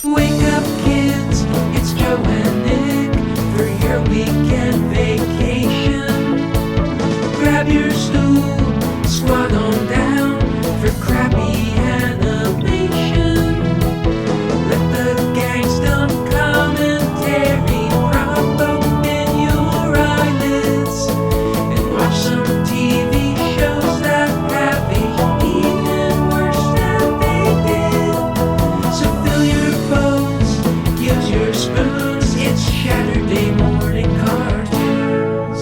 Wake up, kids, it's Joe and Nick for your weekend vacation. Grab your stool, squat on down for crappy animation. Let the gangsta commentary prop open your eyelids and watch some TV shows that have aged even worse than they did. So fill your bowls, use your spoons, it's Shaturday morning cartoons.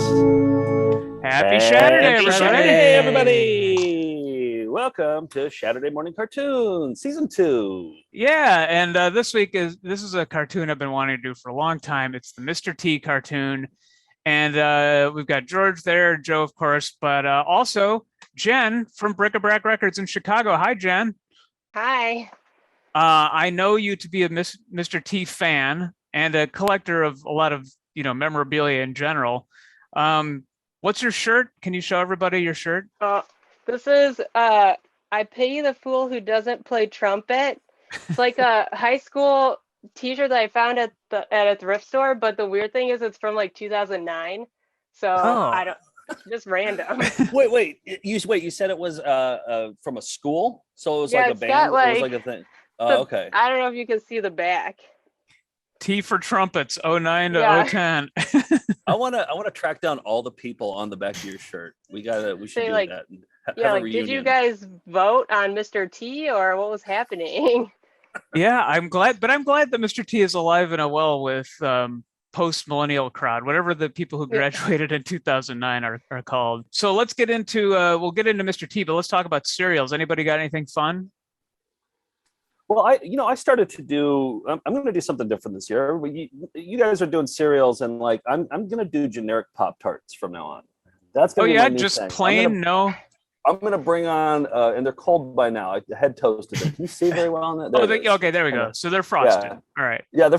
Happy Saturday, everybody. Saturday, everybody. Welcome to Saturday Morning Cartoon, Season 2. Yeah, and this is a cartoon I've been wanting to do for a long time. It's the Mr. T cartoon. And we've got George there, Joe, of course, but also Jen from Brick-A-Brack Records in Chicago. Hi, Jen. Hi. I know you to be a Mr. T fan and a collector of a lot of, memorabilia in general. What's your shirt? Can you show everybody your shirt? This is I pity the fool who doesn't play trumpet. It's like a high school t-shirt that I found at a thrift store, but the weird thing is it's from like 2009. So I don't, just random. Wait. You said it was from a school? So it was Yeah, like a it's band? got, It like, was like a thing. Oh, okay. I don't know if you can see the back. T for trumpets, 09 to Yeah. 010. I wanna track down all the people on the back of your shirt. We should Say, do like, that. And Yeah, have a like, reunion. did you guys vote on Mr. T or what was happening? Yeah, I'm glad that Mr. T is alive and well with post-millennial crowd, whatever the people who graduated in 2009 are called. So let's get into we'll get into Mr. T, but let's talk about cereals. Anybody got anything fun? Well, I started to do. I'm going to do something different this year. You guys are doing cereals, and like I'm going to do generic Pop-Tarts from now on. That's going to be my new just thing. plain no. I'm going to bring on, and they're cold by now. I had toasted them. Can you see very well on that? Okay, there we go. So they're frosted. Yeah. All right. Yeah, they're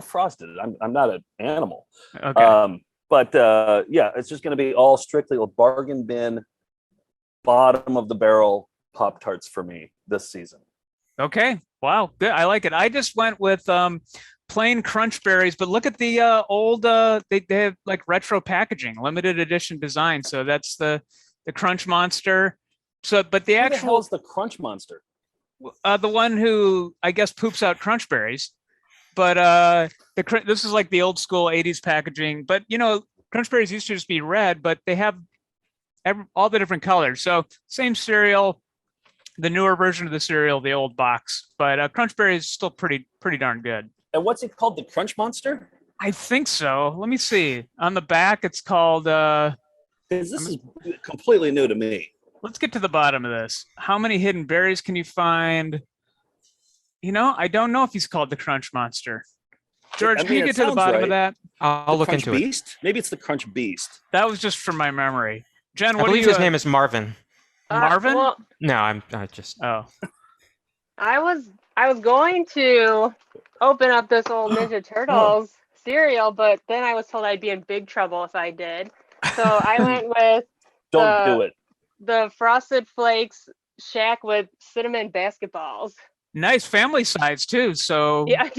frosted. I'm not an animal. Okay. It's just going to be all strictly a bargain bin, bottom of the barrel Pop-Tarts for me this season. Okay. Wow. Good. I like it. I just went with plain crunch berries, but look at the old they have like retro packaging, limited edition design. So that's the Crunch Monster. So but the Who actual the hell's the Crunch Monster? the one who I guess poops out crunch berries. But this is like the old school 80s packaging, but crunch berries used to just be red, but they have all the different colors. So same cereal, the newer version of the cereal, the old box, but crunch berry is still pretty darn good. And what's it called? The Crunch Monster? I think so. Let me see. On the back, it's called. This is completely new to me. Let's get to the bottom of this. How many hidden berries can you find? I don't know if he's called the Crunch Monster. George, can you get to the bottom of that? I'll look into Beast? it. Maybe it's the Crunch Beast. That was just from my memory. Jen, I what do believe you? his name is Marvin. Marvin? Well, No, I'm just. Oh, I was going to open up this old Ninja Turtles cereal, but then I was told I'd be in big trouble if I did. So I went with Don't do it. the Frosted Flakes shack with cinnamon basketballs. nice family size too. So Yeah.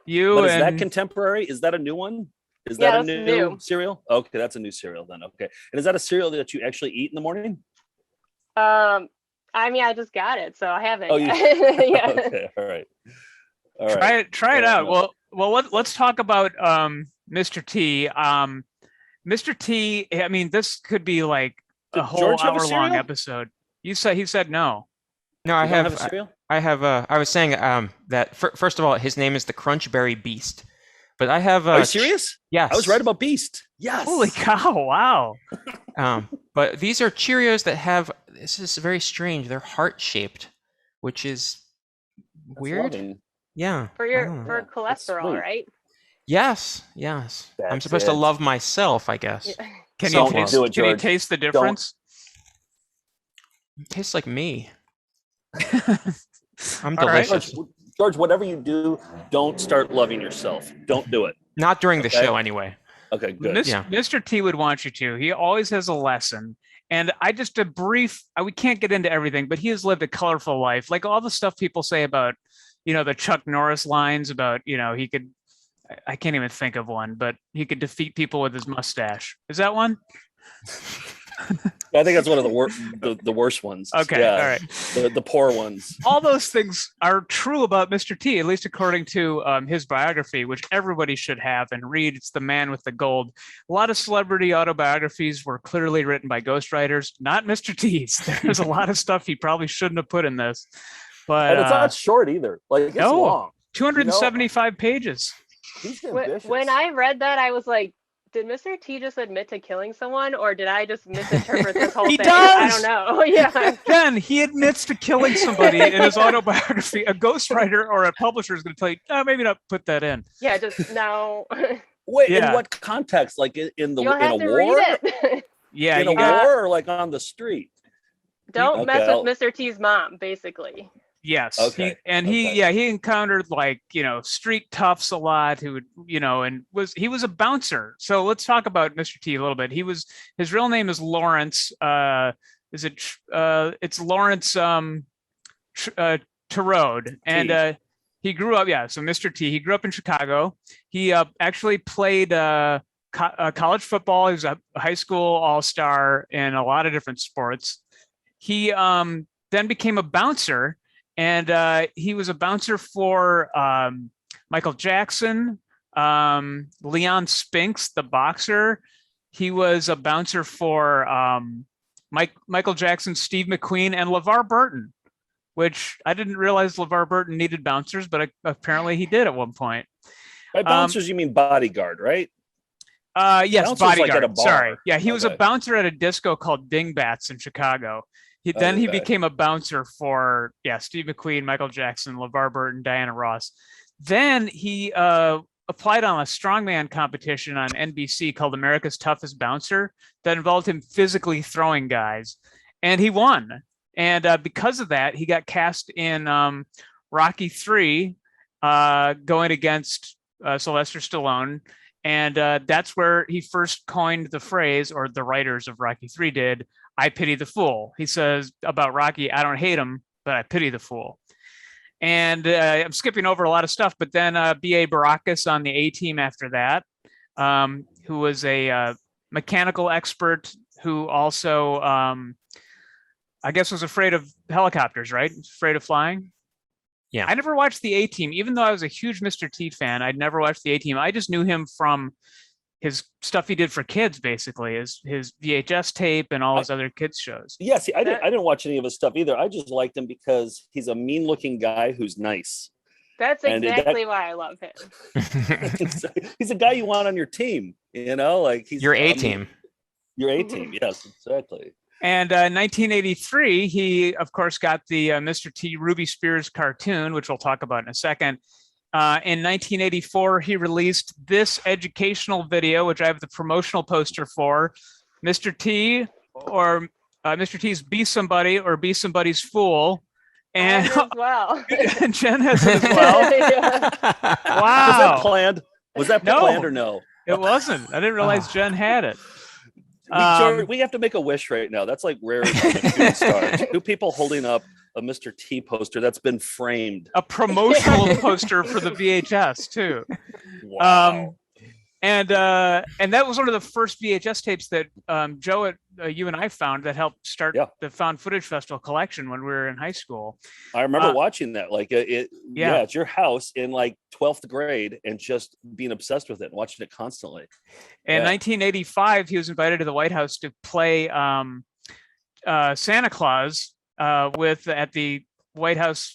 you But is and that contemporary? Is that a new one? Is Yeah, that a that's new new. cereal? Okay, that's a new cereal then. Okay. And is that a cereal that you actually eat in the morning? I mean, I just got it, so I haven't. Oh, you Yeah. Okay, all right. try it Fair out. enough. Well, let's talk about Mr. T. Mr. T. I mean, this could be like a Did whole George have a hour-long cereal? episode. He said no. No, You I don't have. a cereal? I have. I was saying that first of all, his name is the Crunchberry Beast, but I have. Are you serious? Yes. I was right about Beast. Yes. Holy cow! Wow. But these are Cheerios that have. This is very strange. They're heart shaped, which is That's weird. loving. Yeah. For I your don't know. for that's cholesterol, sweet. right? Yes. I'm That's supposed to it. love myself, I guess. Yeah. Can Don't you taste? do it, Can you George. taste the difference? It tastes like me. I'm All right. delicious. George, whatever you do, don't start loving yourself. Don't do it. Not during the Okay. show, anyway. Okay, good. Yeah. Mr. T would want you to. He always has a lesson. And we can't get into everything, but he has lived a colorful life. Like all the stuff people say about the Chuck Norris lines about, he could, I can't even think of one, but he could defeat people with his mustache. Is that one? I think that's one of the worst ones. Okay, Yeah, all right. the poor ones. All those things are true about Mr. T, at least according to his biography, which everybody should have and read. It's The Man with the Gold. A lot of celebrity autobiographies were clearly written by ghostwriters, not Mr. T's. There's a lot of stuff he probably shouldn't have put in this. But And it's not short either. Like, it's no, long. 275 pages. He's ambitious. When I read that, I was like, did Mr. T just admit to killing someone, or did I just misinterpret this whole He thing? does! I don't know. Yeah. Jen, he admits to killing somebody in his autobiography. A ghostwriter or a publisher is going to tell you, maybe not put that in. Yeah, just no. Wait, Yeah. in what context? Like in You'll a have to war? read it. Yeah, In a war or like on the street? Don't Okay, mess I'll- with Mr. T's mom, basically. yes. Okay, He encountered street toughs a lot who would, and he was a bouncer. So let's talk about Mr. T a little bit. His real name is Lawrence. It's Lawrence Terode. And he grew up, so Mr. T, he grew up in Chicago. He actually played college football. He was a high school all-star in a lot of different sports. He then became a bouncer. And he was a bouncer for Michael Jackson, Leon Spinks, the boxer. He was a bouncer for Michael Jackson, Steve McQueen, and LeVar Burton, which I didn't realize LeVar Burton needed bouncers, but apparently he did at one point. By bouncers, you mean bodyguard, right? Yes, Bouncers like bodyguard. at a bar. Sorry. Yeah, he was a Okay. bouncer at a disco called Dingbats in Chicago. He Okay. became a bouncer for Steve McQueen, Michael Jackson, LeVar Burton, Diana Ross. Then he applied on a strongman competition on NBC called America's Toughest Bouncer that involved him physically throwing guys, and he won. And because of that, he got cast in Rocky III, going against Sylvester Stallone. And that's where he first coined the phrase, or the writers of Rocky III did, "I pity the fool." He says about Rocky, "I don't hate him, but I pity the fool." And I'm skipping over a lot of stuff, but then B.A. Baracus on the A-Team after that, who was a mechanical expert who also, I guess, was afraid of helicopters, right? Afraid of flying. Yeah. I never watched the A-Team, even though I was a huge Mr. T fan. I'd never watched the A-Team. I just knew him from his stuff he did for kids, basically, his VHS tape and all his other kids shows. Yeah, see, I didn't watch any of his stuff either. I just liked him because he's a mean-looking guy who's nice. That's And exactly why I love him. He's a guy you want on your team, like he's Your A-Team. Your A-Team, yes, exactly. And in 1983, he, of course, got the Mr. T Ruby Spears cartoon, which we'll talk about in a second. In 1984, he released this educational video, which I have the promotional poster for. Mr. T, or Mr. T's Be Somebody or Be Somebody's Fool. And, As well. and Jen has it as well. Yeah. Wow. Was that planned? Was that No. planned or no? It wasn't. I didn't realize Jen had it. We have to make a wish right now. That's like rare shooting stars. Two people holding up a Mr. T poster that's been framed. A promotional poster for the VHS, too. Wow. And that was one of the first VHS tapes that Joe, you and I found that helped start the Found Footage Festival collection when we were in high school. I remember watching that. Like it's your house in like 12th grade and just being obsessed with it and watching it constantly. In 1985, he was invited to the White House to play Santa Claus at the White House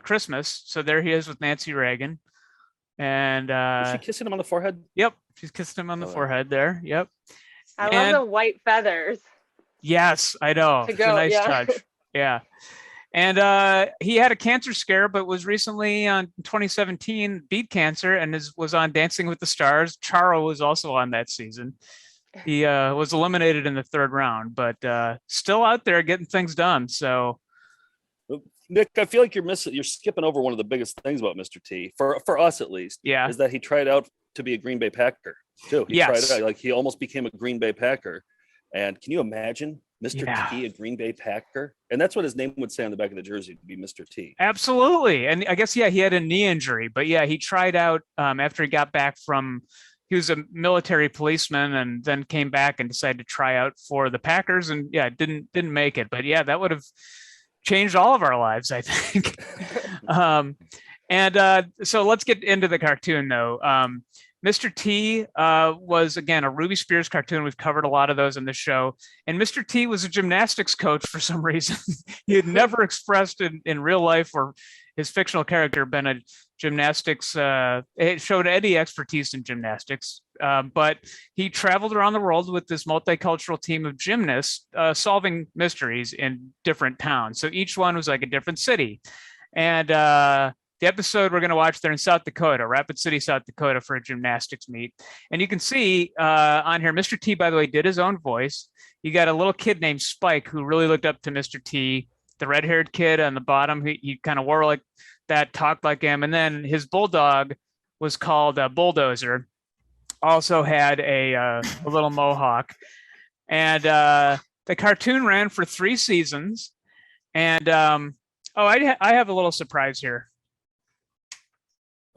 Christmas. So there he is with Nancy Reagan. And Was she kissing him on the forehead? Yep, she's kissing him on the forehead there. Yep. I love the white feathers. Yes, I know. It's a nice touch. Yeah. And he had a cancer scare, but was recently on 2017 beat cancer and was on Dancing with the Stars. Charo was also on that season. He was eliminated in the third round, but still out there getting things done. So, Nick, I feel like you're skipping over one of the biggest things about Mr. T, for us at least. Yeah. Is that he tried out to be a Green Bay Packer too. He tried out, like he almost became a Green Bay Packer. And can you imagine Mr. Yeah. T, a Green Bay Packer, and that's what his name would say on the back of the jersey, to be Mr. T. Absolutely. And I guess, yeah, he had a knee injury, but yeah, he tried out after he got back from, he was a military policeman and then came back and decided to try out for the Packers and yeah, didn't make it. But yeah, that would have changed all of our lives, I think. So let's get into the cartoon though. Mr. T was, again, a Ruby Spears cartoon. We've covered a lot of those in the show. And Mr. T was a gymnastics coach for some reason. He had never expressed in real life or his fictional character been a gymnastics, it showed any expertise in gymnastics. But he traveled around the world with this multicultural team of gymnasts solving mysteries in different towns. So each one was like a different city. And the episode we're going to watch, they're in South Dakota, Rapid City, South Dakota, for a gymnastics meet. And you can see on here, Mr. T, by the way, did his own voice. You got a little kid named Spike who really looked up to Mr. T. The red-haired kid on the bottom, he kind of wore like that, talked like him. And then his bulldog was called Bulldozer, also had a little mohawk. And the cartoon ran for 3 seasons. And I have a little surprise here.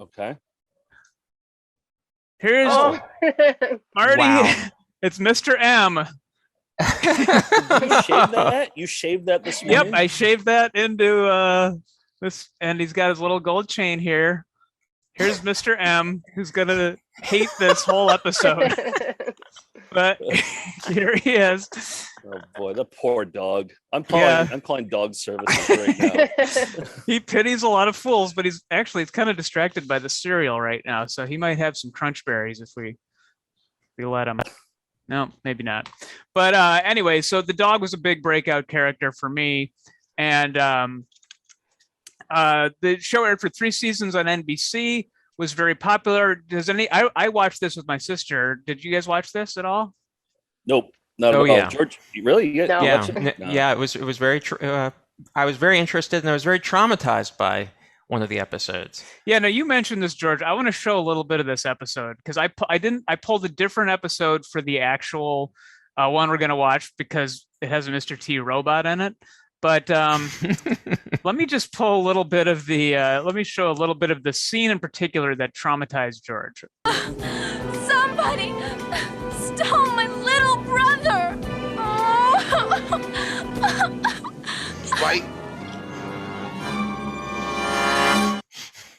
Okay. Here's Marty. Wow. It's Mr. M. Did you shave that? You shaved that this morning? Yep, I shaved that into this, and he's got his little gold chain here. Here's Mr. M, who's gonna hate this whole episode. But here he is. Oh boy, the poor dog. I'm calling dog services right now. He pities a lot of fools, but he's kind of distracted by the cereal right now. So he might have some crunch berries if we let him. No, maybe not. But anyway, so the dog was a big breakout character for me. And the show aired for 3 seasons on NBC, was very popular. I watched this with my sister. Did you guys watch this at all? Nope. Not at all. Yeah. George, really? No. Yeah, it was very. I was very interested, and I was very traumatized by one of the episodes. Yeah, no, you mentioned this, George. I want to show a little bit of this episode because I pulled a different episode for the actual one we're going to watch because it has a Mr. T robot in it. But let me just pull a little bit of let me show a little bit of the scene in particular that traumatized George. Somebody stole my little brother. Spike.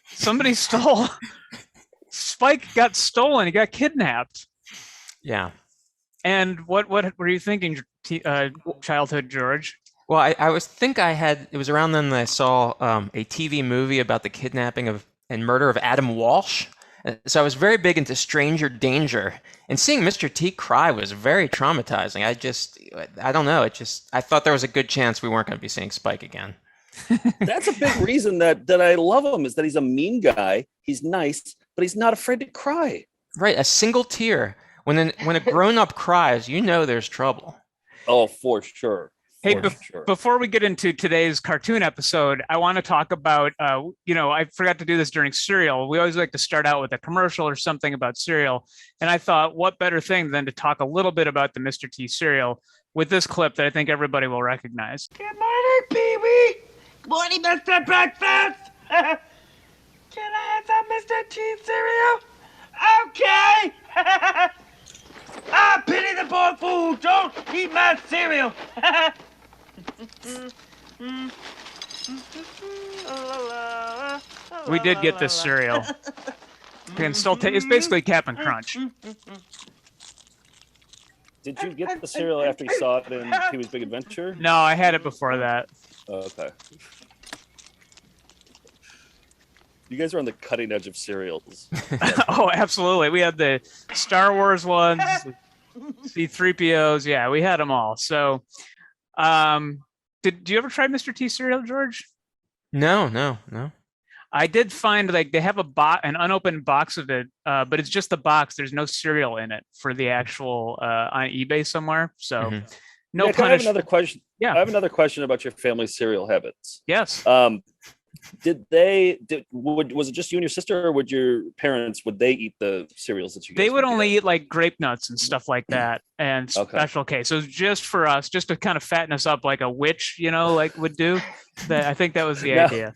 Somebody stole. Spike got stolen. He got kidnapped. Yeah. And what were you thinking, childhood George? Well, I it was around then that I saw a TV movie about the kidnapping and murder of Adam Walsh. So I was very big into Stranger Danger, and seeing Mr. T cry was very traumatizing. I don't know. I thought there was a good chance we weren't going to be seeing Spike again. That's a big reason that I love him, is that he's a mean guy. He's nice, but he's not afraid to cry. Right, a single tear. When a grown-up cries, you know there's trouble. Oh, for sure. Hey, Sure. before we get into today's cartoon episode, I want to talk about, I forgot to do this during cereal. We always like to start out with a commercial or something about cereal. And I thought, what better thing than to talk a little bit about the Mr. T cereal with this clip that I think everybody will recognize. Good morning, Pee-wee. Good morning, Mr. Breakfast. Can I have some Mr. T cereal? Okay. I pity the poor fool. Don't eat my cereal. We did get this cereal. You can still it's basically Cap'n Crunch. Did you get the cereal after you saw it in Pee-wee's Big Adventure? No, I had it before that. Oh, okay. You guys are on the cutting edge of cereals. Oh, absolutely. We had the Star Wars ones, C-3POs. Yeah, we had them all. So, did you ever try Mr. T cereal, George? No. I did find like they have an unopened box of it, but it's just the box. There's no cereal in it for the actual on eBay somewhere. So no I have another question. Yeah. I have another question about your family cereal habits. Yes. Was it just you and your sister, or would your parents, would they eat the cereals that you guys They would get? only eat like grape nuts and stuff like that, and Okay. Special K. So just for us, just to kind of fatten us up, like a witch, like would do. That I think that was the Now, idea.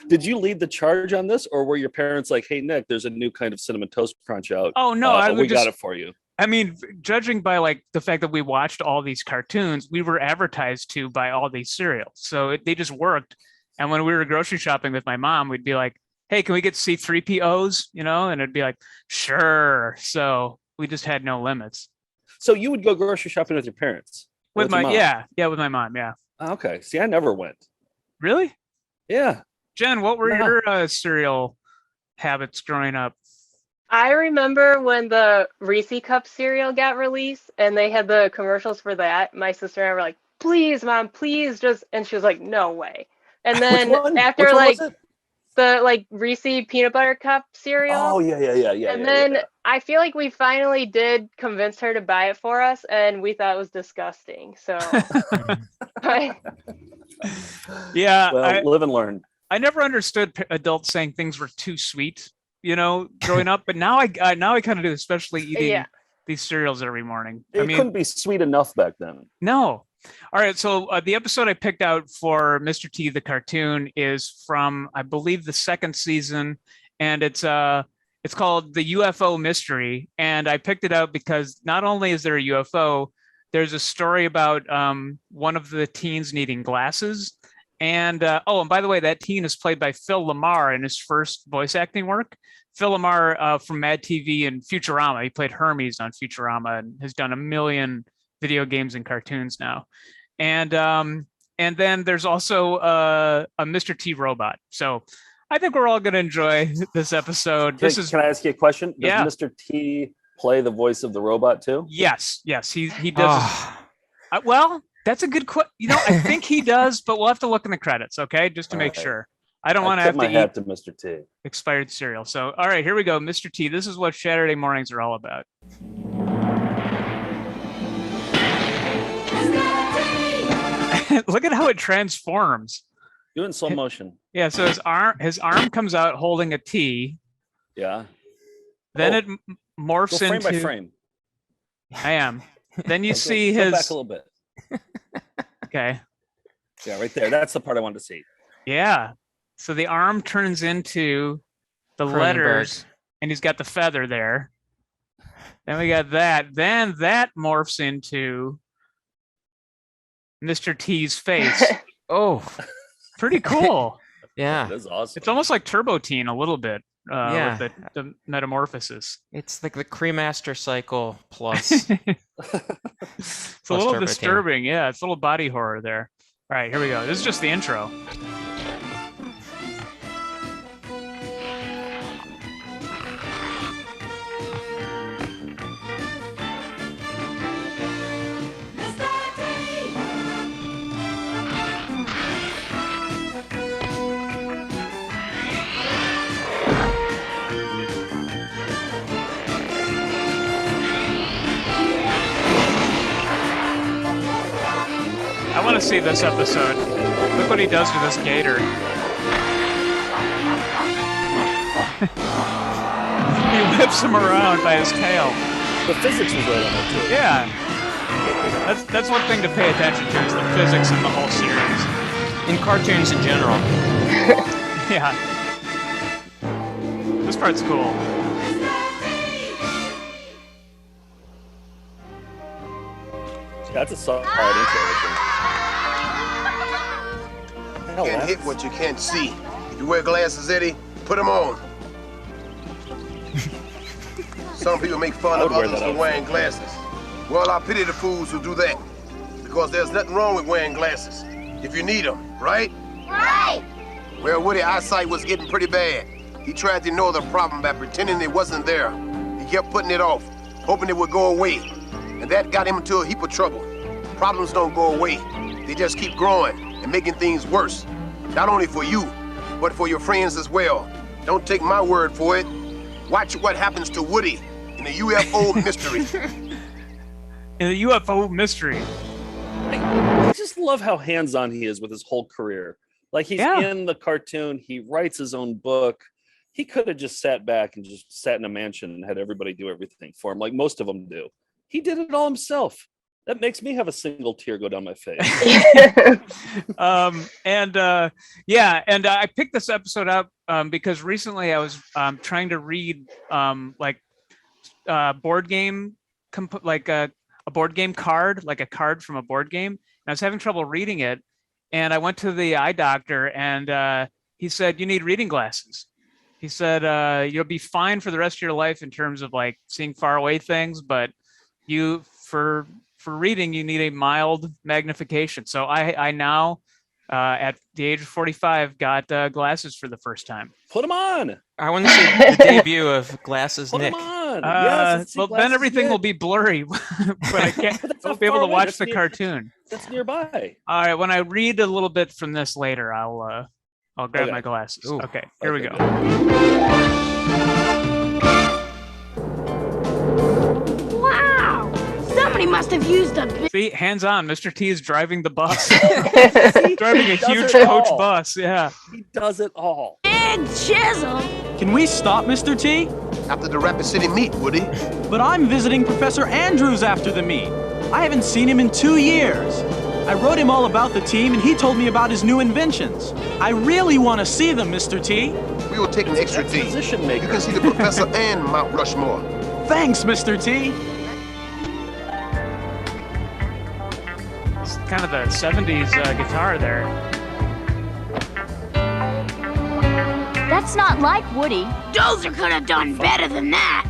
Did you lead the charge on this, or were your parents like, "Hey Nick, there's a new kind of cinnamon toast crunch out. Oh no, I we would just. got it for you." I mean, judging by like the fact that we watched all these cartoons, we were advertised to by all these cereals, so they just worked. And when we were grocery shopping with my mom, we'd be like, "Hey, can we get C3POs?" And it'd be like, "Sure." So we just had no limits. So you would go grocery shopping with your parents? Or With your my mom? yeah, with my mom, yeah. Oh, okay. See, I never went. Really, Yeah. Jen? What were No. your cereal habits growing up? I remember when the Reese Cup cereal got released and they had the commercials for that. My sister and I were like, "Please, Mom, please just," and she was like, "No way." And then Which one? after Which one like was it? the like Reese peanut butter cup cereal. Oh yeah. And then I feel like we finally did convince her to buy it for us, and we thought it was disgusting. So Yeah, Well, live and learn. I never understood adults saying things were too sweet, growing up. But now I kind of do, especially eating Yeah. these cereals every morning. It couldn't be sweet enough back then. No. All right. So the episode I picked out for Mr. T, the cartoon, is from, I believe, the second season, and it's called The UFO Mystery. And I picked it out because not only is there a UFO, there's a story about one of the teens needing glasses. And and by the way, that teen is played by Phil Lamar in his first voice acting work. Phil Lamar from Mad TV and Futurama. He played Hermes on Futurama and has done a million video games and cartoons now. And then there's also a Mr. T robot. So I think we're all going to enjoy this episode. Can I ask you a question? Does Yeah. Mr. T play the voice of the robot too? Yes, he does. Well, that's a good question. I think he does, but we'll have to look in the credits, okay, just to make Okay. sure. I don't want to tip have my to hat eat to Mr. T. expired cereal. So, all right, here we go, Mr. T. This is what Saturday mornings are all about. Look at how it transforms. Do it in slow motion. Yeah, so his arm comes out holding a T. Yeah. Then Oh. it morphs Go frame into. by frame. I am. Then you Go- see go his. back a little bit. Okay. Yeah, right there. That's the part I wanted to see. Yeah. So the arm turns into the Cronenberg. letters, and he's got the feather there. Then we got that. Then that morphs into Mr. T's face. Oh, Pretty cool. yeah. That is awesome. It's almost like Turbo Teen a little bit. Yeah. With the metamorphosis. It's like the Cremaster cycle plus. It's a Plus little Turbo Teen. disturbing. Yeah, it's a little body horror there. All right, here we go. This is just the intro. I want to see this episode. Look what he does to this gator. He whips him around by his tail. The physics was right on it too. Yeah. That's one thing to pay attention to is the physics in the whole series. In cartoons in general. Yeah. This part's cool. That's a solid intro. Right there. You can't hit what you can't see. If you wear glasses, Eddie, put them on. Some people make fun I of would wear others that for outfit. wearing glasses. Well, I pity the fools who do that. Because there's nothing wrong with wearing glasses. If you need them, right? Right! Well, Woody's eyesight was getting pretty bad. He tried to ignore the problem by pretending it wasn't there. He kept putting it off, hoping it would go away. And that got him into a heap of trouble. Problems don't go away. They just keep growing and making things worse. Not only for you, but for your friends as well. Don't take my word for it. Watch what happens to Woody in the UFO mystery. In the UFO mystery. I just love how hands-on he is with his whole career. Like he's Yeah. in the cartoon. He writes his own book. He could have just sat back and just sat in a mansion and had everybody do everything for him, like most of them do. He did it all himself. That makes me have a single tear go down my face. And I picked this episode up because recently I was trying to read board game like a board game card, like a card from a board game, and I was having trouble reading it. And I went to the eye doctor, and he said, you need reading glasses. He said, you'll be fine for the rest of your life in terms of like seeing far away things, but you for reading, you need a mild magnification. So I now, at the age of 45, got glasses for the first time. Put them on. I want to see the debut of Glasses Put Nick. them on. Well, then Glasses everything Nick. will be blurry, but I can't. But that's I'll not be able far to away. watch That's the near- cartoon. That's nearby. All right, when I read a little bit from this later, I'll grab Okay. my glasses. Ooh. Okay, here we Okay, go. Wow! Somebody must have used a big. See, hands on. Mr. T is driving the bus. He Driving a does huge it coach all. bus. Yeah. He does it all. Chisel. Can we stop, Mr. T? After the Rapid City meet, Woody. But I'm visiting Professor Andrews after the meet. I haven't seen him in 2 years. I wrote him all about the team, and he told me about his new inventions. I really want to see them, Mr. T. We will take an extra D. Exposition You maker. can see the professor and Mount Rushmore. Thanks, Mr. T. It's kind of the 70s guitar there. That's not like Woody. Dozer could have done better than that.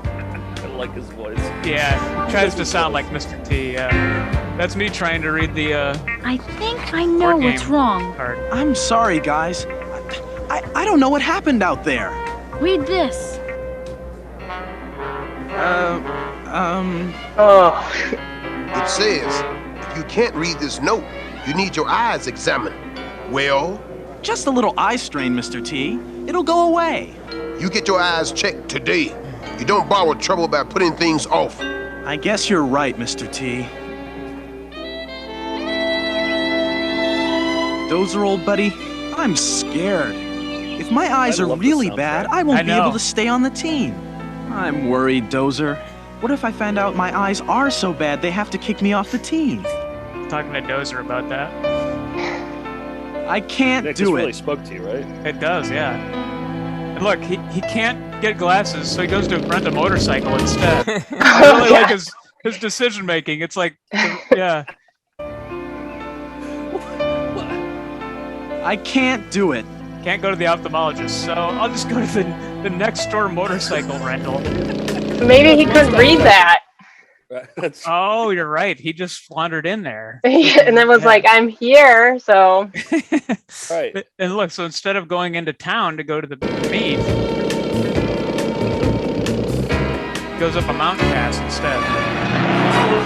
I like his voice. Yeah, tries to sound like Mr. T. That's me trying to read the I think I know Board what's game. wrong. card. I'm sorry, guys. I don't know what happened out there. Read this. Oh. It says, if you can't read this note, you need your eyes examined. Well, Just a little eye strain, Mr. T. It'll go away. you get your eyes checked today. You don't borrow trouble by putting things off. I guess you're right, Mr. T. Dozer, old buddy, I'm scared. If my eyes I are love the really soundtrack. bad, I won't I be able know. to stay on the team. I'm worried, Dozer. What if I find out my eyes are so bad they have to kick me off the team? Talking to Dozer about that. I can't Nick, this do really it. spoke to you, right? It does, yeah. And look, he can't get glasses, so he goes to rent a motorcycle instead. I really like his decision making. It's like, yeah. I can't do it. Can't go to the ophthalmologist, so I'll just go to the next door motorcycle rental. Maybe he couldn't read that. Right. That's Oh, you're right. He just wandered in there. And then was Yeah. like, I'm here, so. right. And look, so instead of going into town to go to the meet, goes up a mountain pass instead.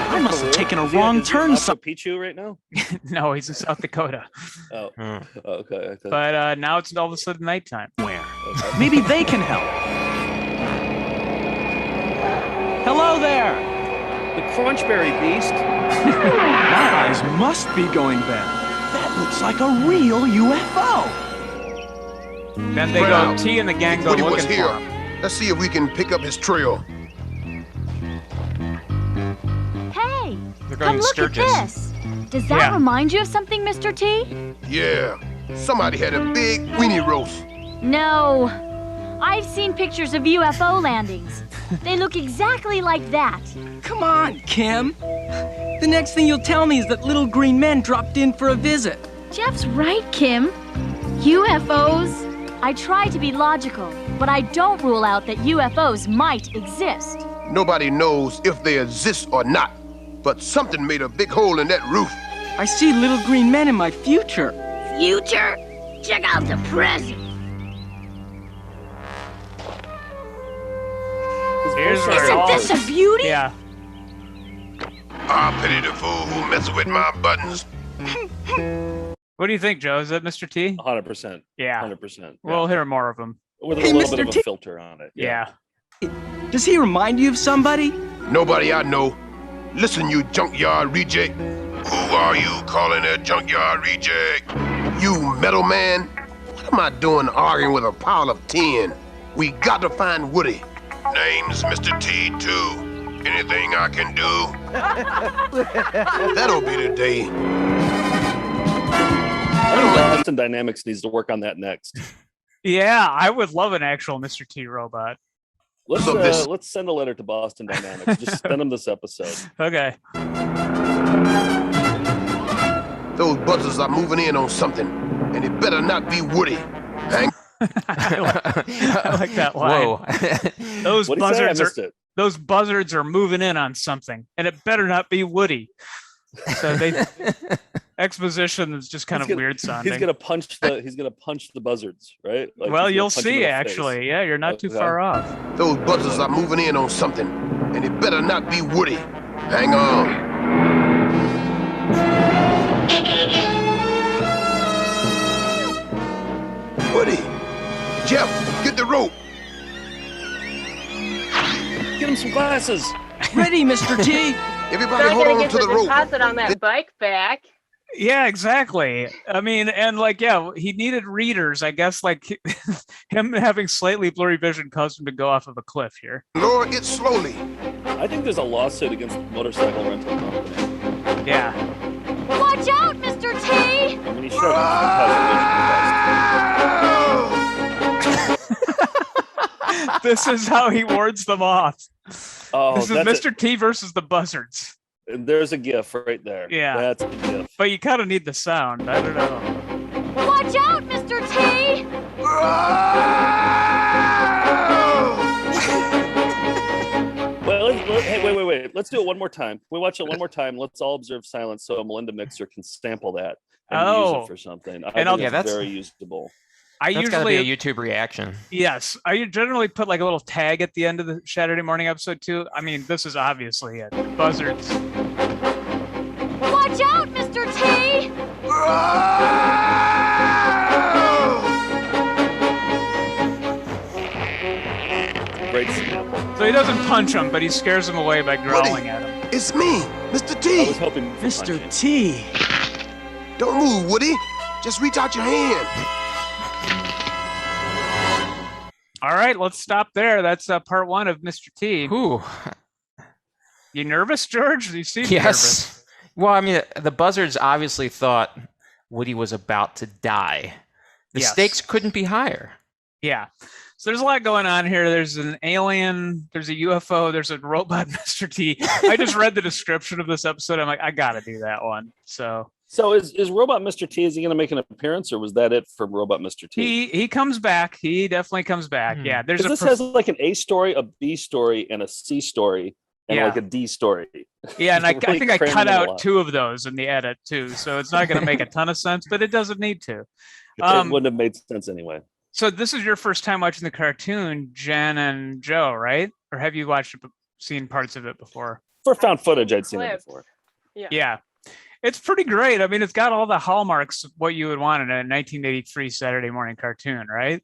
I must have taken a Is he- wrong is he turn. Machu Picchu right now? No, he's in South Dakota. Oh, Hmm. okay. But now it's all of a sudden nighttime. Somewhere. Okay. Maybe they can help. Hello there. The Crunchberry Beast. My eyes must be going bad. That looks like a real UFO. Then they Well, go, T and the gang go Woody was looking here. for him. Let's see if we can pick up his trail. Hey, They're come going look Sturgis. at this. Does that Yeah. remind you of something, Mr. T? Yeah, somebody had a big weenie roast. No. I've seen pictures of UFO landings. They look exactly like that. Come on, Kim. The next thing you'll tell me is that little green men dropped in for a visit. Jeff's right, Kim. UFOs? I try to be logical, but I don't rule out that UFOs might exist. Nobody knows if they exist or not, but something made a big hole in that roof. I see little green men in my future. Future? Check out the present. Here's where it Isn't all this a beauty? Yeah. I pity the fool who messes with my buttons. What do you think, Joe? Is that Mr. T? 100%. Yeah. 100%. We'll hear more of him. With a Hey, little Mr. bit of a T. filter on it. Yeah. Does he remind you of somebody? Nobody I know. Listen, you junkyard reject. Who are you calling a junkyard reject? You metal man? What am I doing arguing with a pile of tin? We got to find Woody. Name's Mr. T2. Anything I can do? That'll be the day. I think Boston Dynamics needs to work on that next. Yeah, I would love an actual Mr. T robot. Let's send a letter to Boston Dynamics. Just send them this episode. Okay. Those buzzers are moving in on something, and it better not be Woody. Hang. I like that line. Whoa. Those buzzards are moving in on something, and it better not be Woody. So exposition is just kind of weird sounding. He's gonna punch the buzzards, right? Like well, you'll see. Actually, yeah, you're not too far off. Those buzzers are moving in on something, and it better not be Woody. Hang on. Woody, Jeff, get the rope. Get him some glasses. Ready, Mr. T. Everybody hold on to the rope. Deposit on that bike back. Yeah, exactly. I mean, and like, yeah, he needed readers. I guess like him having slightly blurry vision caused him to go off of a cliff here. Lower it slowly. I think there's a lawsuit against the motorcycle rental company. Yeah. Watch out, Mr. T! I mean, he sure has This is how he wards them off. Oh, this is Mr. T versus the buzzards. And there's a gif right there. Yeah. That's a gif. But you kind of need the sound. I don't know. Watch out, Mr. T! Well, hey, wait. Let's do it one more time. We watch it one more time. Let's all observe silence so Melinda Mixer can sample that and use it for something. I think it's very usable. That's got to be a YouTube reaction. Yes. I generally put like a little tag at the end of the Saturday morning episode too. I mean, this is obviously it. Buzzards. Watch out, Mr. T! Great sample. So he doesn't punch him, but he scares him away by growling at him. It's me, Mr. T. I was hoping for Mr. punching. T. Don't move, Woody. Just reach out your hand. All right, let's stop there. That's part one of Mr. T. Ooh. You nervous, George? You seem Yes. nervous. Well, I mean, the buzzards obviously thought Woody was about to die. The stakes couldn't be higher. Yeah. So there's a lot going on here. There's an alien, there's a UFO, there's a robot Mr. T. I just read the description of this episode. I'm like, I got to do that one. So is Robot Mr. T, is he going to make an appearance, or was that it for Robot Mr. T? he comes back. He definitely comes back. Yeah. There's this has like an A story, a B story, and a C story, and like a D story. Yeah, and I think I cut out lot. 2 of those in the edit too. So it's not going to make a ton of sense, but it doesn't need to. It wouldn't have made sense anyway. So this is your first time watching the cartoon, Jen and Joe, right? Or have you seen parts of it before? For found footage, I'd seen it before. Yeah. It's pretty great. I mean, it's got all the hallmarks of what you would want in a 1983 Saturday morning cartoon, right?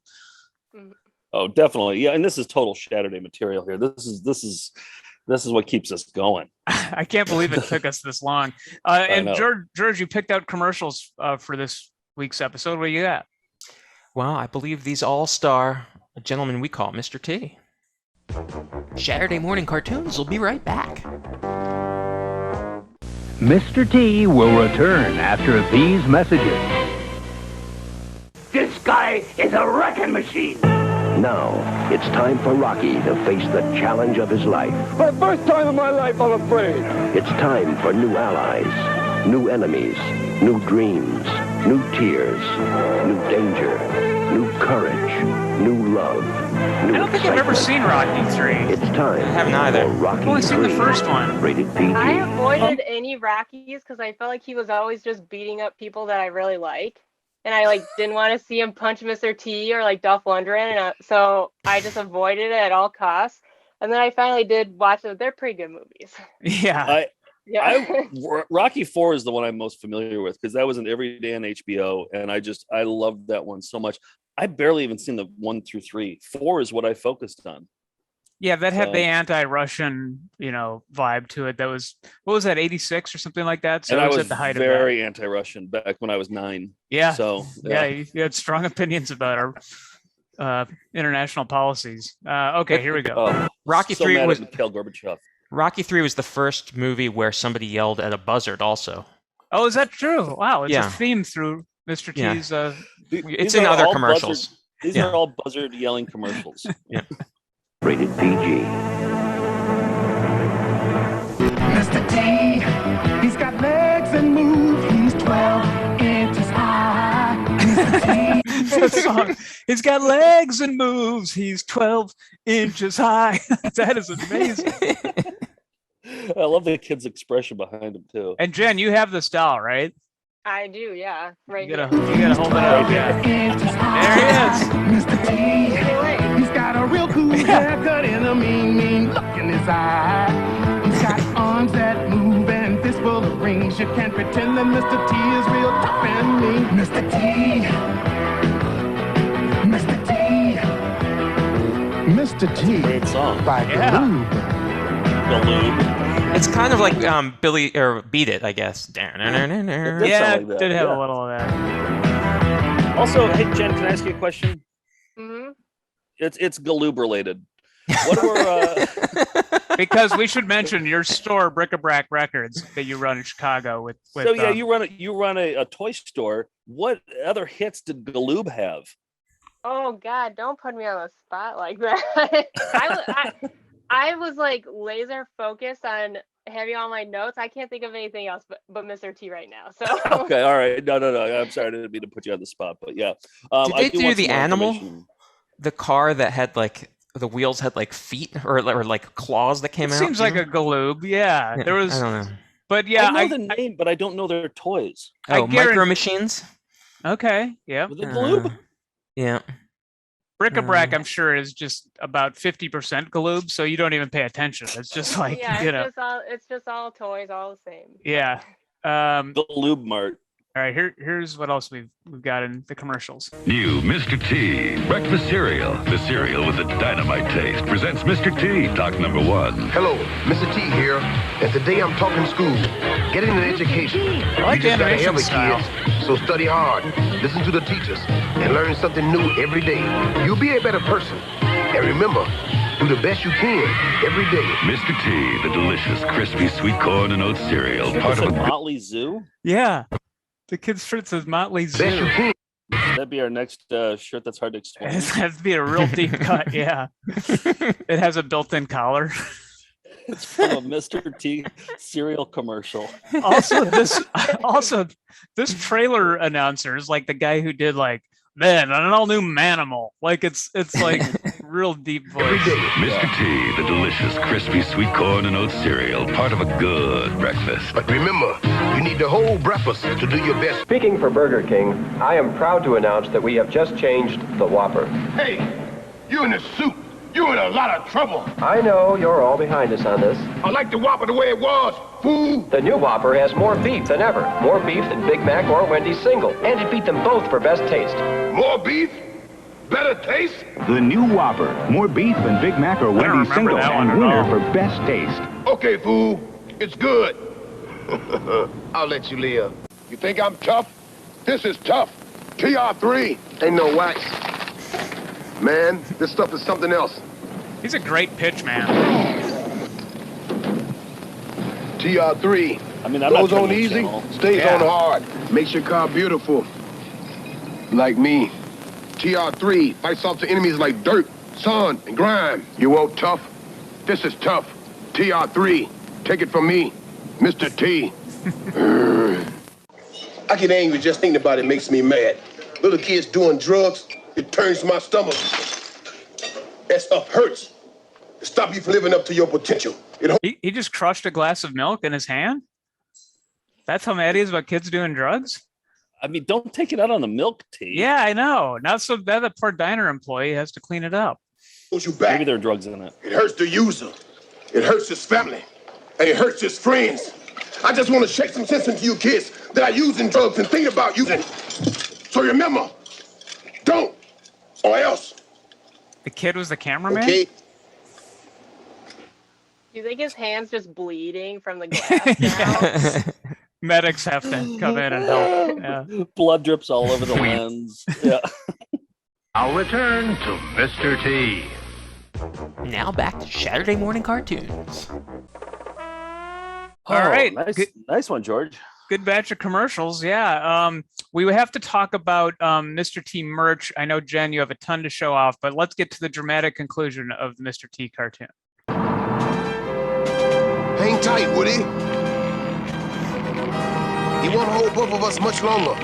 Oh, definitely. Yeah, and this is total Shaturday material here. This is what keeps us going. I can't believe it took us this long. And George, you picked out commercials for this week's episode. What do you got? Well, I believe these all star a gentleman we call Mr. T. Saturday morning cartoons will be right back. Mr. T will return after these messages. This guy is a wrecking machine. Now, it's time for Rocky to face the challenge of his life. For the first time in my life, I'm afraid. It's time for new allies, new enemies, new dreams, new tears, new danger, new courage, new love, new I don't think I've ever seen Rocky 3. It's time I haven't either. for Rocky I've only seen the 3, first one. rated PG. I avoided any Rockies because I felt like he was always just beating up people that I really like. And I didn't want to see him punch Mr. T or Dolph Lundgren. And so I just avoided it at all costs. And then I finally did watch them. They're pretty good movies. Yeah. Rocky 4 is the one I'm most familiar with because that was an every day on HBO, and I loved that one so much. I barely even seen the 1 through 3. 4 is what I focused on. Yeah, that had So- the anti-Russian, vibe to it. That was, what was that, 86 or something like that? So and it I was was at the height of that. very anti-Russian back when I was 9. Yeah. So Yeah, you had strong opinions about our international policies. Okay, here we go. Oh, Rocky so 3 mad was at Mikhail Gorbachev. Rocky 3 was the first movie where somebody yelled at a buzzard. Also, Oh, is that true? Wow, it's Yeah. a theme through Mr. Yeah. T's. it's These in are other all commercials. Buzzard, these Yeah. are all buzzard yelling commercials. Rated PG. Mr. T, he's got legs and moves. He's 12 inches high. Mr. T. That song. He's got legs and moves. He's 12 inches high. That is amazing. I love the kid's expression behind him too. And Jen, you have this doll, right? I do, yeah. Right You here. gotta hold it up. Yeah. There he is. Mr. T, he's got a real cool haircut and a mean look in his eye. He's got arms that move and fist full of rings. You can't pretend that Mr. T is real tough and mean. Mr. T, Mr. T, Mr. T, Great song. by Galoob. Galoob. It's kind of like Billy or Beat It, I guess. did Yeah, sound like that, did have yeah. a little of that. Also, hey Jen, can I ask you a question? Mm-hmm. It's Galoob related. What were Because we should mention your store, Brick-A-Brack Records, that you run in Chicago with. so yeah, you run a toy store. What other hits did Galoob have? Oh God, don't put me on the spot like that. I was like laser focused on having all my notes. I can't think of anything else but Mr. T right now. So Okay, all right. No. I'm sorry, I didn't mean to put you on the spot, but yeah. Did I they do want the some more animal? information. The car that had like the wheels had like feet or like claws that came It out. seems like a Galoob. Yeah, there was. I don't know. But yeah, I know the name, but I don't know their toys. I Oh, guarantee- Micro Machines. Okay, yeah. Was it Galoob? Yeah. Brick-A-Brack, I'm sure, is just about 50% Galoob, so you don't even pay attention. It's just like, yeah, it's it's just all toys, all the same. Yeah. Galoob Mart. All right, here's what else we've got in the commercials. New Mr. T breakfast cereal. The cereal with a dynamite taste presents Mr. T, talk number 1. Hello, Mr. T here, and today I'm talking school. Getting an education. I like You just gotta animation have it, style. kids. So study hard, listen to the teachers, and learn something new every day. You'll be a better person. And remember, do the best you can every day. Mr. T, the delicious, crispy sweet corn and oat cereal. Part It's of a a Motley Zoo. Yeah. The kid's shirt says Motley Best you Zoo. can. That'd be our next shirt. That's hard to explain. That'd be a real deep cut, yeah. It has a built-in collar. It's from a Mr. T cereal commercial. Also, this trailer announcer is like the guy who did like, man, an all-new Manimal. Like it's like real deep voice. Mr. T, the delicious, crispy sweet corn and oat cereal. Part of a good breakfast. But remember, you need the whole breakfast to do your best. Speaking for Burger King, I am proud to announce that we have just changed the Whopper. Hey, you in the soup. You're in a lot of trouble. I know you're all behind us on this. I like the Whopper the way it was, fool. The new Whopper has more beef than ever. More beef than Big Mac or Wendy's single. And it beat them both for best taste. More beef, better taste. The new Whopper. More beef than Big Mac or Wendy's remember single. that one And at winner all. for best taste. Okay, fool, it's good. I'll let you live. You think I'm tough? This is tough. TR3 ain't no wax. Man, this stuff is something else. He's a great pitch man. TR3 I mean, I'm not goes on turning the easy, channel. stays Yeah. on hard. Makes your car beautiful. Like me. TR3 fights off the enemies like dirt, sun, and grime. You want tough? This is tough. TR3, take it from me, Mr. T. I get angry just thinking about it makes me mad. Little kids doing drugs, it turns my stomach. That stuff hurts. It stops you from living up to your potential. He just crushed a glass of milk in his hand. That's how mad he is about kids doing drugs. I mean, don't take it out on the milk tea. Yeah, I know. Now so bad that poor diner employee has to clean it up. Pulls you back. Maybe there are drugs in it. It hurts the user. It hurts his family. And it hurts his friends. I just want to shake some sense into you kids that are using drugs and think about using. So remember, don't, or else. The kid was the cameraman? Okay? Do you think his hand's just bleeding from the glass now? Medics have to come in and help. Yeah. Blood drips all over the lens. Yeah. I'll return to Mr. T. Now back to Saturday morning cartoons. All right. Nice one, George. Good batch of commercials. Yeah. We would have to talk about Mr. T merch. I know, Jen, you have a ton to show off, but let's get to the dramatic conclusion of the Mr. T cartoon. Hang tight, Woody. He won't hold both of us much longer.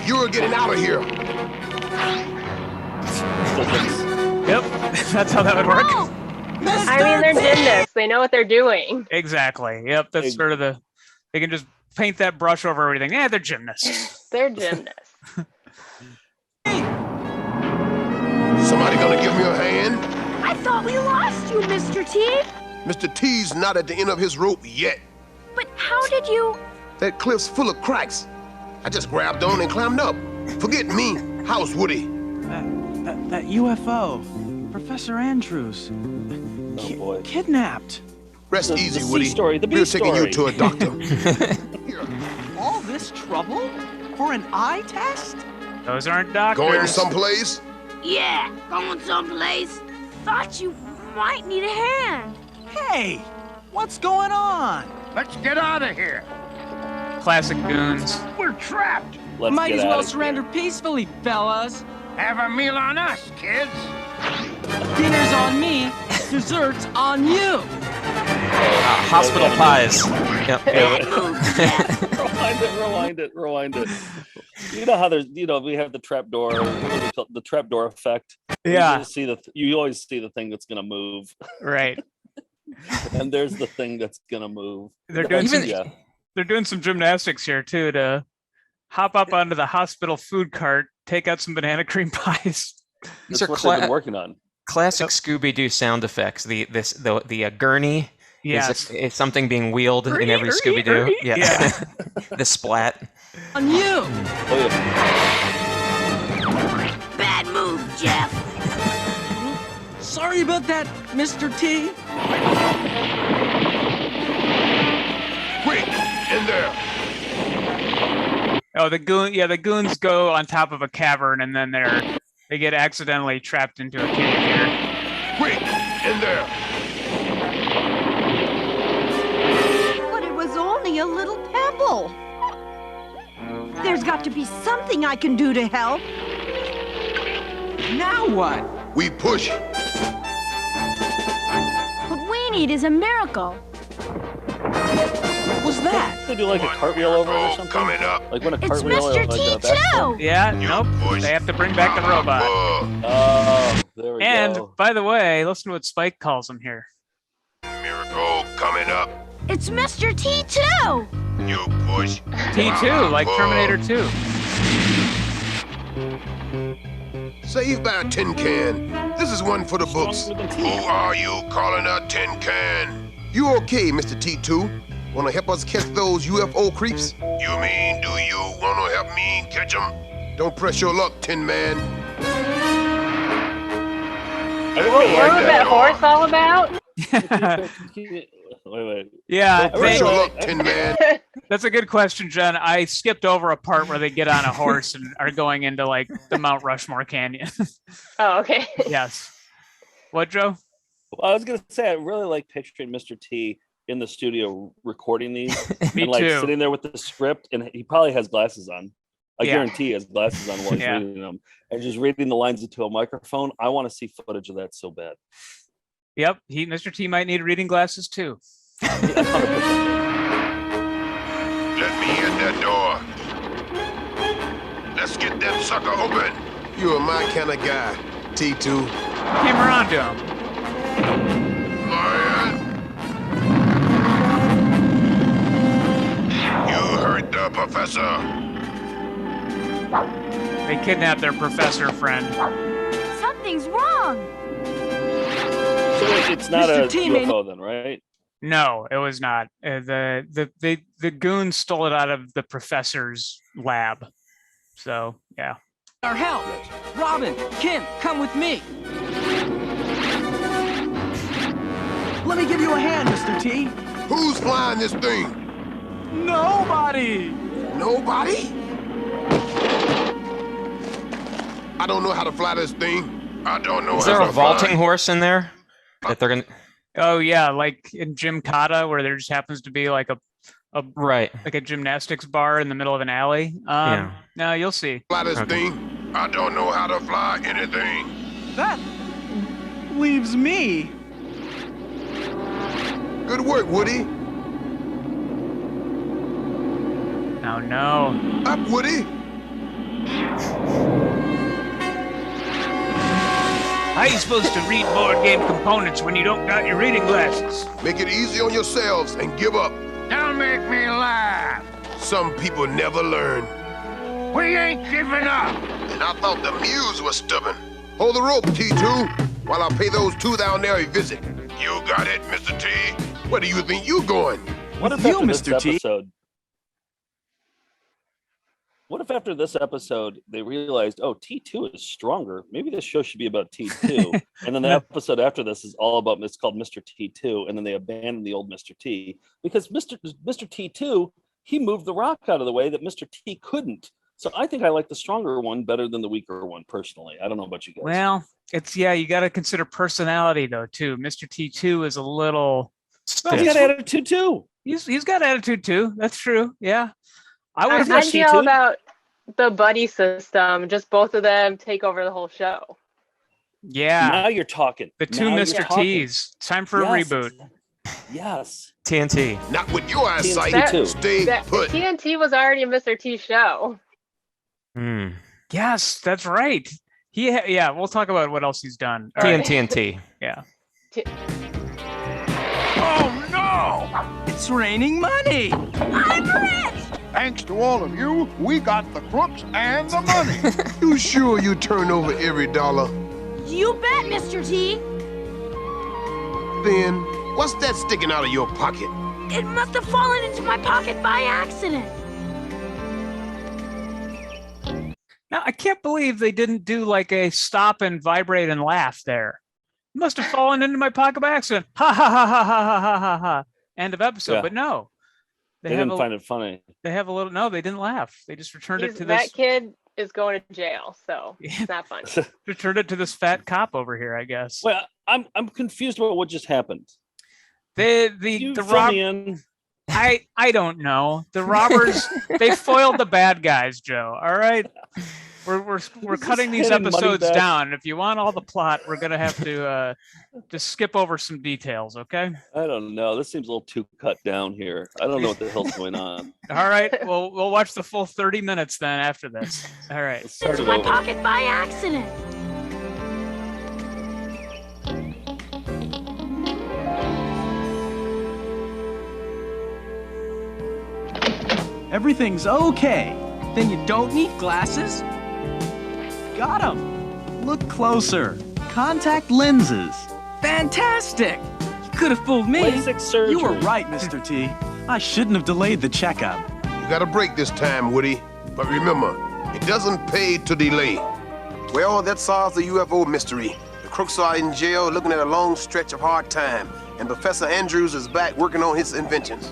You're getting out of here. Yep, that's how that would work. I mean, they're gymnasts. They know what they're doing. Exactly. Yep, that's sort of they can just paint that brush over everything. Yeah, they're gymnasts. They're gymnasts. Somebody gonna give me a hand? I thought we lost you, Mr. T. Mr. T's not at the end of his rope yet. But how did you... That cliff's full of cracks. I just grabbed on and climbed up. Forget me. How's Woody? That UFO. Professor Andrews. Oh, boy. Kidnapped. Rest easy, the Woody. sea story, the We're beast taking you story. to a doctor. All this trouble? For an eye test? Those aren't doctors. Going someplace? Yeah, going someplace. Thought you might need a hand. Hey, what's going on? Let's get out of here. Classic goons. We're trapped. Let's Might get as out well of surrender peacefully, fellas. Have a meal on us, kids. Dinner's on me, dessert's on you. Hospital pies. Yep. Rewind it. You know how we have the trapdoor, the trapdoor effect. Yeah. You always see the thing that's gonna move. Right. And there's the thing that's gonna move. They're doing some gymnastics here too to hop up onto the hospital food cart, take out some banana cream pies. These That's are what they've been working on. classic Scooby-Doo sound effects. The gurney is something being wheeled in every Scooby-Doo. Yeah. The splat. On you. Oh, yeah. Bad move, Jeff. Sorry about that, Mr. T. Quick, in there. Oh, the goons go on top of a cavern and then they get accidentally trapped into a cave here. Quick, in there. But it was only a little pebble. There's got to be something I can do to help. Now what? We push. What we need is a miracle. What was that? They do like a cartwheel over it or something? Coming up. Like when a It's cartwheel Mr. like T a basketball? too. Yeah, nope. They have to bring back the robot. Oh, there we And go. by the way, listen to what Spike calls him here. Miracle coming up. It's Mr. T too. You push. T2, like Terminator 2. Saved by a tin can. This is one for the books. Who are you calling a tin can? You okay, Mr. T2? Wanna help us catch those UFO creeps? You mean, do you wanna help me catch them? Don't press your luck, Tin Man. What was that horse all about? Wait. Yeah, Don't press your luck, Tin Man. that's a good question, Jen. I skipped over a part where they get on a horse and are going into like the Mount Rushmore Canyon. Oh, okay. Yes. What, Joe? Well, I was gonna say I really like picturing Mr. T in the studio recording these. Me and like too. sitting there with the script, and he probably has glasses on. I Yeah. guarantee he has glasses on while he's Yeah. reading them, and just reading the lines into a microphone. I want to see footage of that so bad. Yep, Mr. T might need reading glasses too. 100%. Let me in that door. Let's get that sucker open. You are my kind of guy, T2. Came around to him. Lion. You heard the professor. They kidnapped their professor friend. Something's wrong. So it's not Mr. a T may UFO then, right? No, it was not. The goons stole it out of the professor's lab. So yeah. Our help. Robin, Kim, come with me. Let me give you a hand, Mr. T. Who's flying this thing? Nobody! Nobody? I don't know how to fly this thing. I don't know Is how there to a vaulting fly. horse in there that they're gonna? Oh yeah, like in Gym Kata, where there just happens to be like a Right. like a gymnastics bar in the middle of an alley. Yeah. No, you'll see. Fly this Okay. thing. I don't know how to fly anything. That leaves me. Good work, Woody. Oh no. Up, Woody. How are you supposed to read board game components when you don't got your reading glasses? Make it easy on yourselves and give up. Don't make me laugh. Some people never learn. We ain't giving up. And I thought the muse was stubborn. Hold the rope, T2, while I pay those two down there a visit. You got it, Mr. T. Where do you think you're going? What if With you, after this Mr. T. episode? What if after this episode they realized, oh, T2 is stronger? Maybe this show should be about T2. And then the episode after this is all about, it's called Mr. T2. And then they abandon the old Mr. T because Mr. T2, he moved the rock out of the way that Mr. T couldn't. So I think I like the stronger one better than the weaker one personally. I don't know about you guys. Well, it's you got to consider personality though too. Mr. T2 is a little. Well, he's got attitude too. He's got attitude too. That's true. Yeah. I would have I feel about the buddy system. Just both of them take over the whole show. Yeah. Now you're talking. The two Now Mr. you're talking. T's. Time for a Yes. reboot. Yes. TNT. Not with your eyesight. TNT. Stay put. TNT was already a Mr. T show. Hmm. Yes, that's right. We'll talk about what else he's done. All right. TNT. Yeah. Oh no! It's raining money. I'm rich! Thanks to all of you, we got the crooks and the money. You sure you turn over every dollar? You bet, Mr. T. Then what's that sticking out of your pocket? It must have fallen into my pocket by accident. Now I can't believe they didn't do like a stop and vibrate and laugh there. It must have fallen into my pocket by accident. Ha ha ha ha ha ha ha ha ha. End of episode. Yeah. But no. They didn't find it funny. They have a little they didn't laugh. They just returned it to That this kid is going to jail, so it's not fun. returned it to this fat cop over here, I guess. Well, I'm confused about what just happened. The fill me in. I don't know. The robbers they foiled the bad guys, Joe. All right. We're cutting these hidden money episodes back. down. If you want all the plot, we're gonna have to just skip over some details, okay? I don't know. This seems a little too cut down here. I don't know what the hell's going on. All right. Well, we'll watch the full 30 minutes then after this. All right. Let's start Into it my over. pocket by accident. Everything's okay. Then you don't need glasses? Got 'em. Look closer. Contact lenses. Fantastic. You could have fooled me. LASIK surgery. You were right, Mr. T. I shouldn't have delayed the checkup. You got a break this time, Woody. But remember, it doesn't pay to delay. Well, that solves the UFO mystery. The crooks are in jail looking at a long stretch of hard time, and Professor Andrews is back working on his inventions.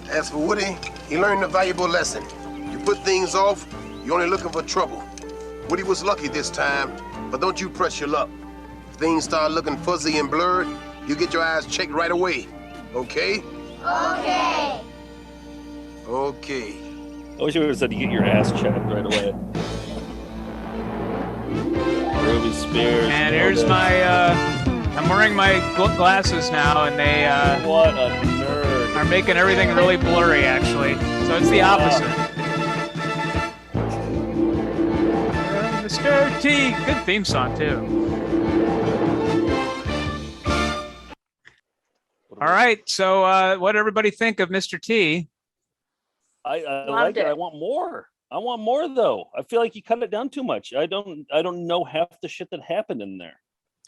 As for Woody, he learned a valuable lesson. You put things off, you're only looking for trouble. Woody was lucky this time, but don't you press your luck. If things start looking fuzzy and blurred, you get your eyes checked right away. Okay? Okay. Okay. I wish you would have said you get your ass checked right away. Ruby Spears. And nailed here's it. my I'm wearing my glasses now, and they What a nerd. are making everything really blurry, actually. So it's the opposite. Mr. T. Good theme song, too. All right. So what did everybody think of Mr. T? I Loved like it. it. I want more. I want more though. I feel like you cut it down too much. I don't know half the shit that happened in there.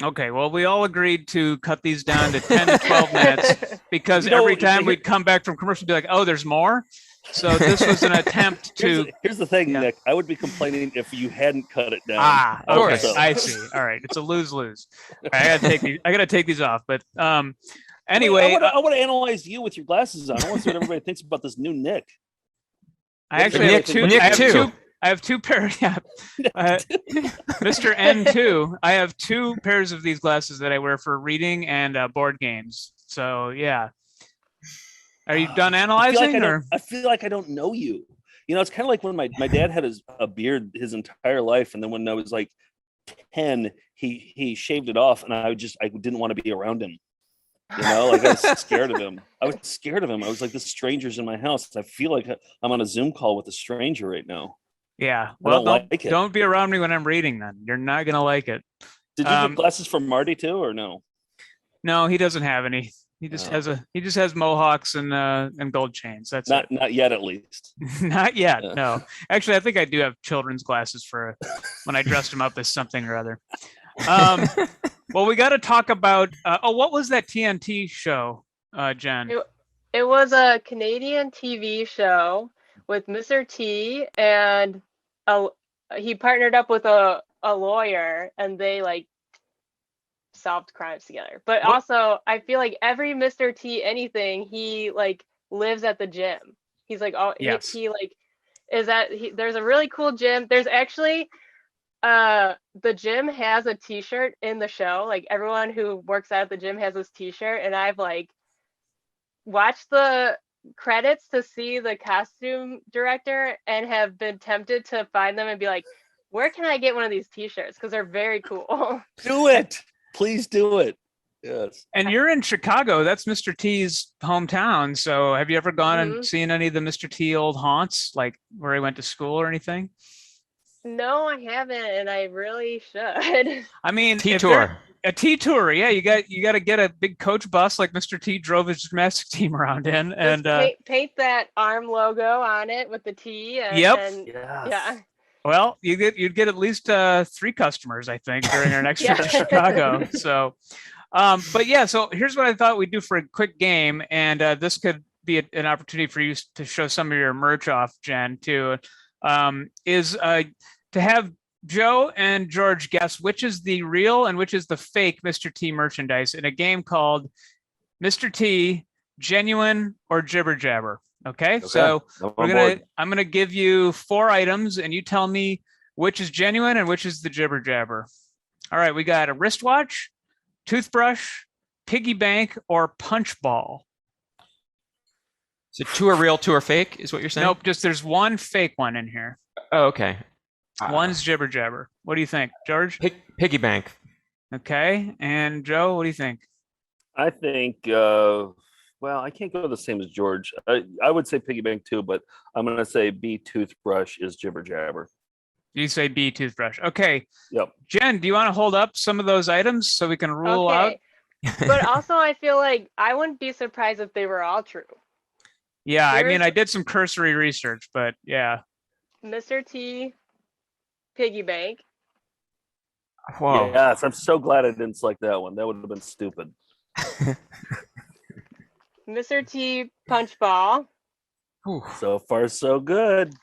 Okay, well, we all agreed to cut these down to 10 to 12 minutes because every time we'd come back from commercial, be like, oh, there's more. So this was an attempt to. Here's the thing, Nick. I would be complaining if you hadn't cut it down. Okay, So. I see. All right, it's a lose-lose. I gotta take these off. But anyway, I want to analyze you with your glasses on. I want to see what everybody thinks about this new Nick. I actually have two. I have two pairs. Yeah. Mr. N2. I have two pairs of these glasses that I wear for reading and board games. So yeah. Are you done analyzing? I feel like I don't know you. You know, it's kind of like when my dad had a beard his entire life, and then when I was like 10, he shaved it off, and I didn't want to be around him. You know, like I was scared of him. I was like, this stranger's in my house. I feel like I'm on a Zoom call with a stranger right now. Yeah. Well, don't be around me when I'm reading then. You're not going to like it. Did you get glasses from Marty too, or no? No, he doesn't have any. He just has mohawks and gold chains. That's not yet, at least. Not yet. No. Actually, I think I do have children's glasses for when I dressed him up as something or other. Well, we got to talk about what was that TNT show, Jen? It was a Canadian TV show with Mr. T, and he partnered up with a lawyer, and they like solved crimes together. But also, I feel like every Mr. T anything, he like lives at the gym. He's like, he like is at there's a really cool gym. There's actually the gym has a t-shirt in the show. Like everyone who works out at the gym has this t-shirt, and I've like watched the credits to see the costume director and have been tempted to find them and be like, where can I get one of these t-shirts? Because they're very cool. Do it. Please do it. Yes. And you're in Chicago. That's Mr. T's hometown. So have you ever gone and seen any of the Mr. T old haunts, like where he went to school or anything? No, I haven't, and I really should. I mean, T-tour. A T-tour, yeah. You got to get a big coach bus like Mr. T drove his gymnastics team around in, and paint that arm logo on it with the T. And, yeah. Well, you'd get at least 3 customers, I think, during our next trip to Chicago. So, but yeah. So here's what I thought we'd do for a quick game, and this could be an opportunity for you to show some of your merch off, Jen, too. Is to have Joe and George guess which is the real and which is the fake Mr. T merchandise in a game called Mr. T Genuine or Jibber Jabber. Okay. So I'm gonna give you 4 items, and you tell me which is genuine and which is the Jibber Jabber. All right, we got a wristwatch, toothbrush, piggy bank, or punch ball. So 2 are real, 2 are fake, is what you're saying? Nope, just there's one fake one in here. Oh, okay. One's Jibber Jabber. What do you think, George? Piggy bank. Okay, and Joe, what do you think? I think, well, I can't go the same as George. I would say piggy bank too, but I'm going to say B, toothbrush is Jibber Jabber. You say B, toothbrush. Okay. Yep. Jen, do you want to hold up some of those items so we can rule out? But also, I feel like I wouldn't be surprised if they were all true. Yeah, I mean, I did some cursory research, but yeah. Mr. T, piggy bank. Whoa. Yes, I'm so glad I didn't select that one. That would have been stupid. Mr. T, punch ball. So far, so good.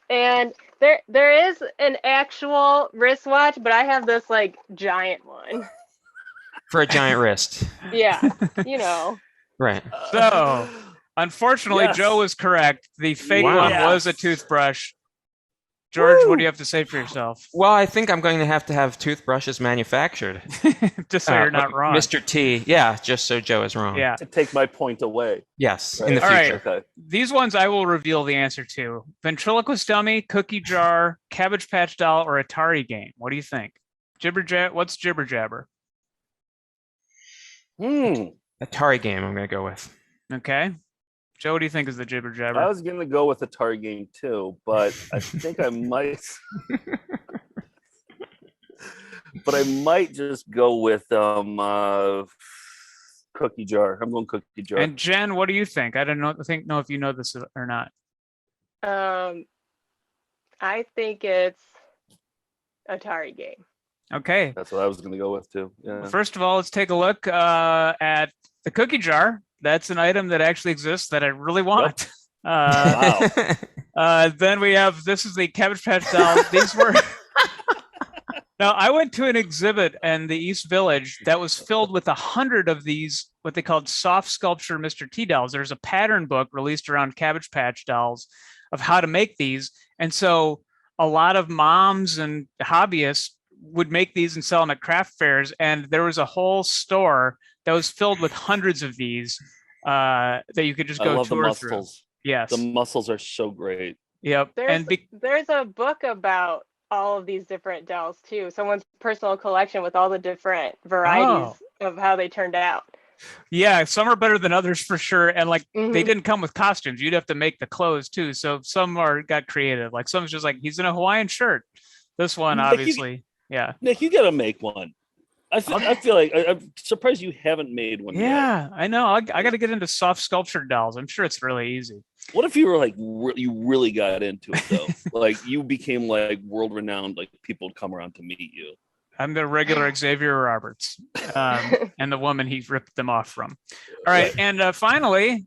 And there is an actual wristwatch, but I have this like giant one. For a giant wrist. Yeah, you know. Right. So, unfortunately, Joe was correct. The fake one was a toothbrush. George, what do you have to say for yourself? Well, I think I'm going to have toothbrushes manufactured. Just so you're not wrong. Mr. T, yeah, just so Joe is wrong. Yeah. To take my point away. Yes, right. in the future. All right. Okay. These ones I will reveal the answer to. Ventriloquist dummy, cookie jar, Cabbage Patch doll, or Atari game. What do you think? What's Jibber Jabber? Atari game I'm going to go with. Okay. Joe, what do you think is the Jibber Jabber? I was going to go with Atari game too, but I think I might. But I might just go with cookie jar. I'm going cookie jar. And Jen, what do you think? I don't know if you know this or not. I think it's Atari game. Okay. That's what I was going to go with too. Yeah. First of all, let's take a look at the cookie jar. That's an item that actually exists that I really want. Wow. Then we have, this is the Cabbage Patch dolls. These were, now I went to an exhibit in the East Village that was filled with 100 of these, what they called soft sculpture Mr. T dolls. There's a pattern book released around Cabbage Patch dolls of how to make these. And so a lot of moms and hobbyists would make these and sell them at craft fairs. And there was a whole store that was filled with hundreds of these that you could just I go love the tour through. muscles. Yes. The muscles are so great. Yep. There's a book about all of these different dolls too. Someone's personal collection with all the different varieties of how they turned out. Yeah, some are better than others for sure. And like they didn't come with costumes. You'd have to make the clothes too. So some got creative. Like some's just like, he's in a Hawaiian shirt. This one, obviously. Yeah. Nick, you gotta make one. I feel like I'm surprised you haven't made one yet. Yeah, I know. I got to get into soft sculpture dolls. I'm sure it's really easy. What if you were like you really got into it though? Like you became like world renowned. Like people would come around to meet you. I'm the regular Xavier Roberts, and the woman he ripped them off from. All right, and finally,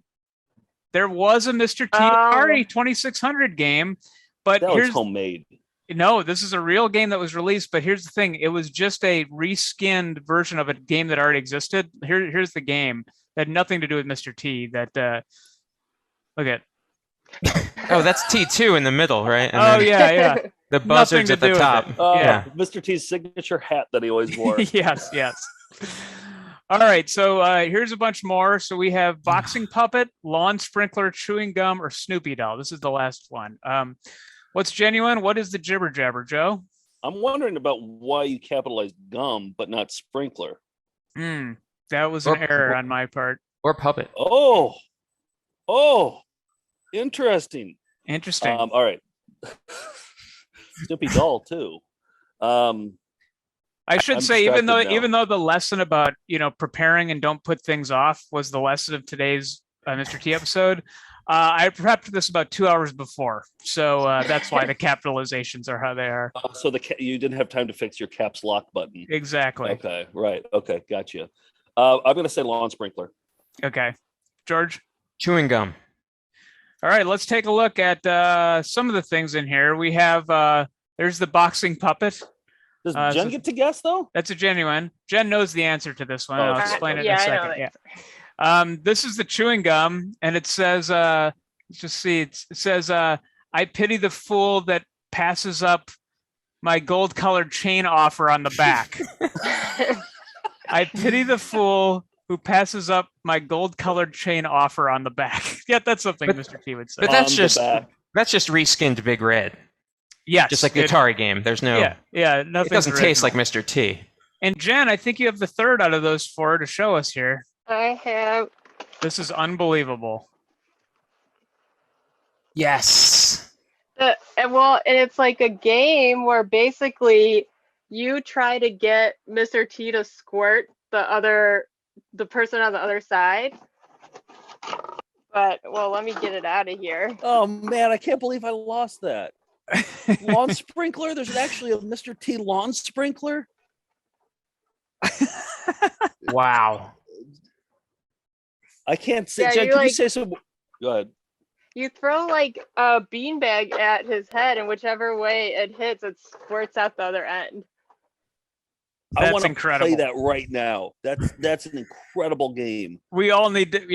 there was a Mr. T Atari 2600 game, but that was homemade. No, this is a real game that was released, but here's the thing. It was just a reskinned version of a game that already existed. Here's the game that had nothing to do with Mr. T. That look at. Oh, that's T2 in the middle, right? And yeah. The buzzards at the top. Yeah. Mr. T's signature hat that he always wore. Yes. All right, so here's a bunch more. So we have boxing puppet, lawn sprinkler, chewing gum, or Snoopy doll. This is the last one. What's genuine? What is the jibber jabber, Joe? I'm wondering about why you capitalized gum but not sprinkler. That was an error on my part. Or puppet. Oh, interesting. Interesting. All right. Snoopy doll too. I should say, even though the lesson about preparing and don't put things off was the lesson of today's Mr. T episode, I prepped this about 2 hours before, so that's why the capitalizations are how they are. So you didn't have time to fix your caps lock button. Exactly. Okay. Right. Okay. Gotcha. I'm gonna say lawn sprinkler. Okay, George. Chewing gum. All right, let's take a look at some of the things in here. We have there's the boxing puppet. Does Jen get to guess though? That's a genuine. Jen knows the answer to this one. I'll explain it in a second. Yeah. This is the chewing gum, and it says, let's just see. It says, "I pity the fool that passes up my gold-colored chain offer on the back." I pity the fool who passes up my gold-colored chain offer on the back. Yeah, that's something Mr. T would say. But that's just reskinned Big Red. Yes, just like the Atari game. There's no. Yeah. Nothing. It doesn't taste like Mr. T. And Jen, I think you have the third out of those four to show us here. I have. This is unbelievable. Yes. And it's like a game where basically you try to get Mr. T to squirt the person on the other side. But let me get it out of here. Oh man, I can't believe I lost that. Lawn sprinkler? There's actually a Mr. T lawn sprinkler? Wow. I can't say. Yeah, Jen, can you say some? Go ahead. You throw like a beanbag at his head, and whichever way it hits, it squirts out the other end. I want to play that right now. That's an incredible game. We all need to,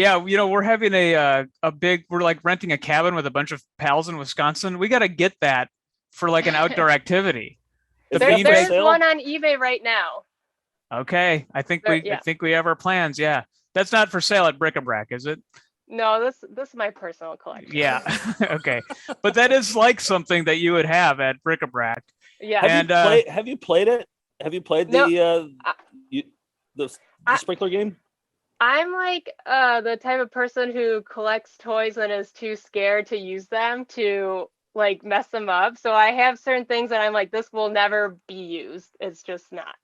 we're having we're like renting a cabin with a bunch of pals in Wisconsin. We got to get that for like an outdoor activity. There's one on eBay right now. Okay. I think we have our plans. Yeah. That's not for sale at Brick-A-Brack, is it? No, this is my personal collection. Yeah. Okay. But that is like something that you would have at Brick-A-Brack. Yeah. Have you played it? Have you played the sprinkler game? I'm like the type of person who collects toys and is too scared to use them to like mess them up. So I have certain things that I'm like, this will never be used. It's just not.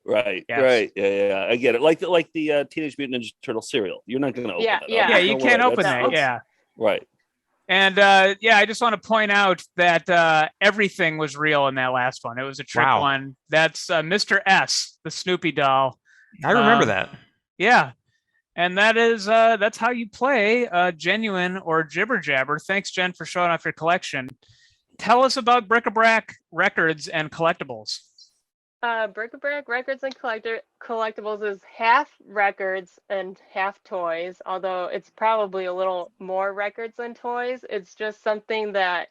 Right. Yes. Right. Yeah. I get it. Like the Teenage Mutant Ninja Turtle cereal. You're not going to open it. Yeah. You can't open that. Yeah. Right. And yeah, I just want to point out that everything was real in that last one. It was a trick Wow. one. That's Mr. S, the Snoopy doll. I remember Um, that. Yeah. And that's how you play genuine or jibber jabber. Thanks, Jen, for showing off your collection. Tell us about Brick-A-Brack records and collectibles. Brick-A-Brack records and collectibles is half records and half toys, although it's probably a little more records than toys. It's just something that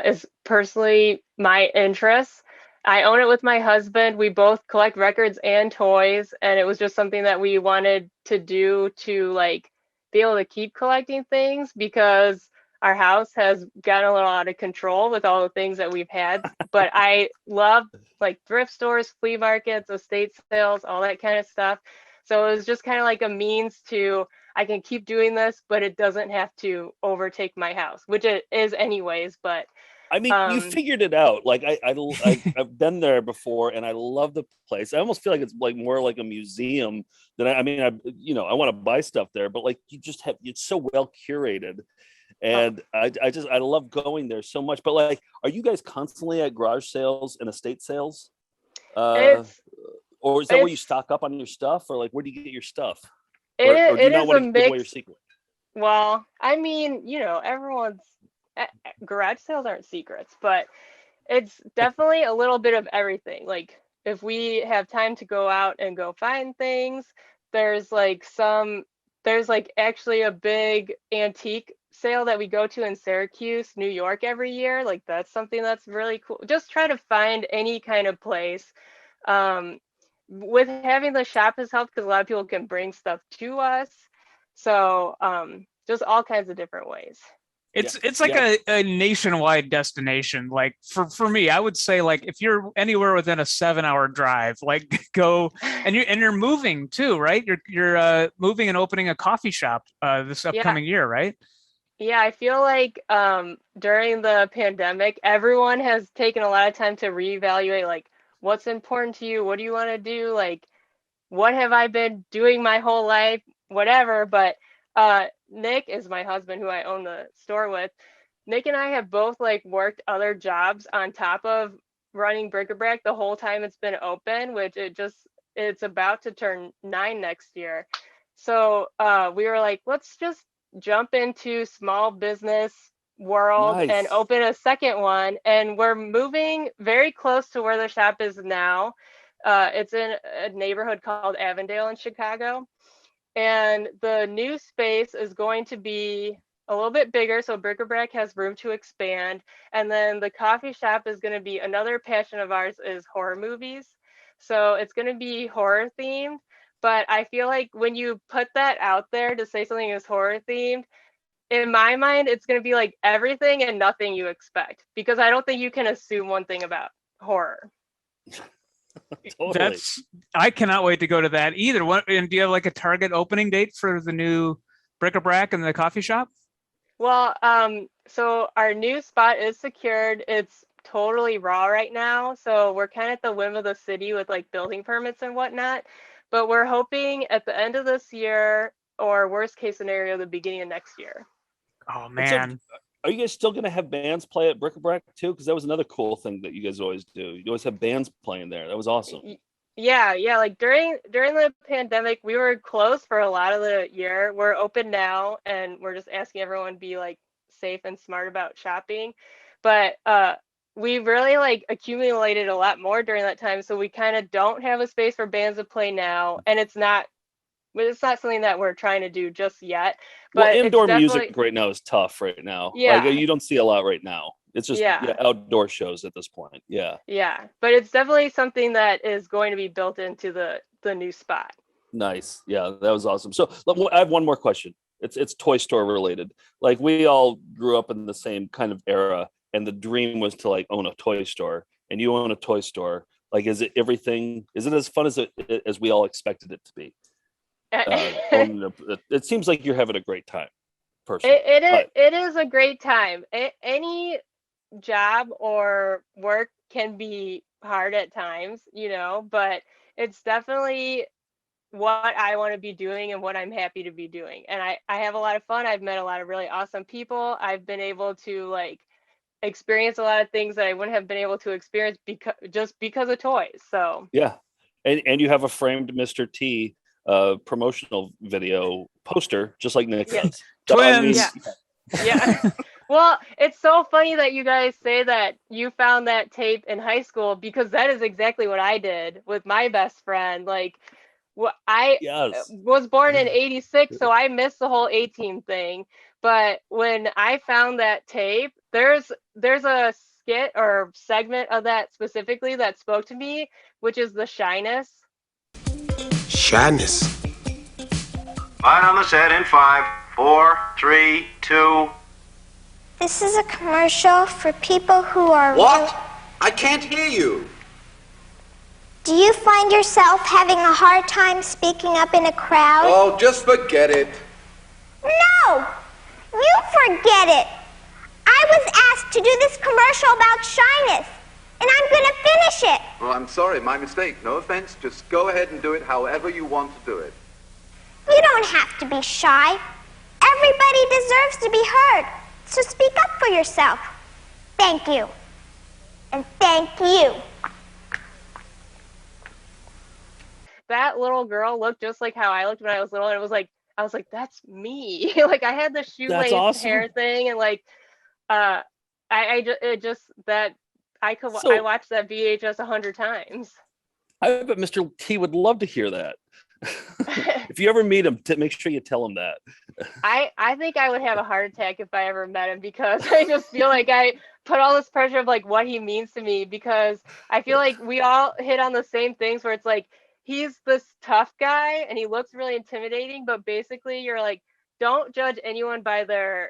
is personally my interest. I own it with my husband. We both collect records and toys, and it was just something that we wanted to do to like be able to keep collecting things because our house has gotten a little out of control with all the things that we've had. But I love like thrift stores, flea markets, estate sales, all that kind of stuff. So it was just kind of like a means to I can keep doing this, but it doesn't have to overtake my house, which it is anyways. But I mean, you figured it out. Like I've been there before, and I love the place. I almost feel like it's like more like a museum than I mean, I want to buy stuff there, but like you just have it's so well curated, and I love going there so much. But like, are you guys constantly at garage sales and estate sales? Or is that where you stock up on your stuff, or like where do you get your stuff? Or do you not want to give away your secret? Well, I mean, everyone's garage sales aren't secrets, but it's definitely a little bit of everything. Like if we have time to go out and go find things, there's actually a big antique sale that we go to in Syracuse, New York every year. Like that's something that's really cool. Just try to find any kind of place. With having the shop has helped because a lot of people can bring stuff to us. So just all kinds of different ways. It's like a nationwide destination. Like for me, I would say like if you're anywhere within a 7-hour drive, like go and you're moving too, right? You're moving and opening a coffee shop this upcoming year, right? Yeah, I feel like during the pandemic, everyone has taken a lot of time to reevaluate like what's important to you, what do you want to do, like what have I been doing my whole life, whatever. But Nick is my husband who I own the store with. Nick and I have both like worked other jobs on top of running Brick-A-Brack the whole time it's been open, which it's about to turn 9 next year. So we were like, let's just jump into small business world and open a second one. And we're moving very close to where the shop is now. It's in a neighborhood called Avondale in Chicago. And the new space is going to be a little bit bigger, so Brick-A-Brack has room to expand. And then the coffee shop is going to be another passion of ours is horror movies. So it's going to be horror themed. But I feel like when you put that out there to say something is horror themed, in my mind, it's going to be like everything and nothing you expect, because I don't think you can assume one thing about horror. Totally. I cannot wait to go to that either. And do you have like a target opening date for the new Brick-A-Brack and the coffee shop? Well, so our new spot is secured. It's totally raw right now. So we're kind of at the whim of the city with like building permits and whatnot. But we're hoping at the end of this year, or worst case scenario, the beginning of next year. Oh man. Are you guys still going to have bands play at Brick-A-Brack too? Because that was another cool thing that you guys always do. You always have bands playing there. That was awesome. Yeah. Like during the pandemic, we were closed for a lot of the year. We're open now, and we're just asking everyone to be like safe and smart about shopping. But we really like accumulated a lot more during that time. So we kind of don't have a space for bands to play now, and it's not something that we're trying to do just yet. But well, indoor music right now is tough right now. Yeah. Like you don't see a lot right now. It's just outdoor shows at this point. Yeah. Yeah, but it's definitely something that is going to be built into the new spot. Nice. Yeah, that was awesome. So I have one more question. It's toy store related. Like we all grew up in the same kind of era, and the dream was to like own a toy store, and you own a toy store. Like, is it everything? Is it as fun as we all expected it to be? It seems like you're having a great time. Personally, it is a great time. Any job or work can be hard at times, but it's definitely what I want to be doing and what I'm happy to be doing. And I have a lot of fun. I've met a lot of really awesome people. I've been able to like experience a lot of things that I wouldn't have been able to experience because of toys. So yeah, and you have a framed Mr. T promotional video poster, just like Nick does. Twins. Yeah. Well, it's so funny that you guys say that you found that tape in high school, because that is exactly what I did with my best friend. Like, I was born in '86, so I missed the whole A-Team thing. But when I found that tape, there's a skit or segment of that specifically that spoke to me, which is the shyness. Shyness. Light on the set in 5, 4, 3, 2. This is a commercial for people who are... What? I can't hear you. Do you find yourself having a hard time speaking up in a crowd? Oh, just forget it. No! You forget it! I was asked to do this commercial about shyness, and I'm gonna finish it. Well, I'm sorry, my mistake. No offense. Just go ahead and do it however you want to do it. You don't have to be shy. Everybody deserves to be heard. So speak up for yourself. Thank you. And thank you. That little girl looked just like how I looked when I was little, and I was like, that's me. Like, I had the shoelace hair thing, and like, I watched that VHS 100 times. I bet Mr. T would love to hear that. If you ever meet him, make sure you tell him that. I think I would have a heart attack if I ever met him, because I just feel like I put all this pressure of like what he means to me, because I feel like we all hit on the same things where it's like, he's this tough guy and he looks really intimidating, but basically you're like, don't judge anyone by the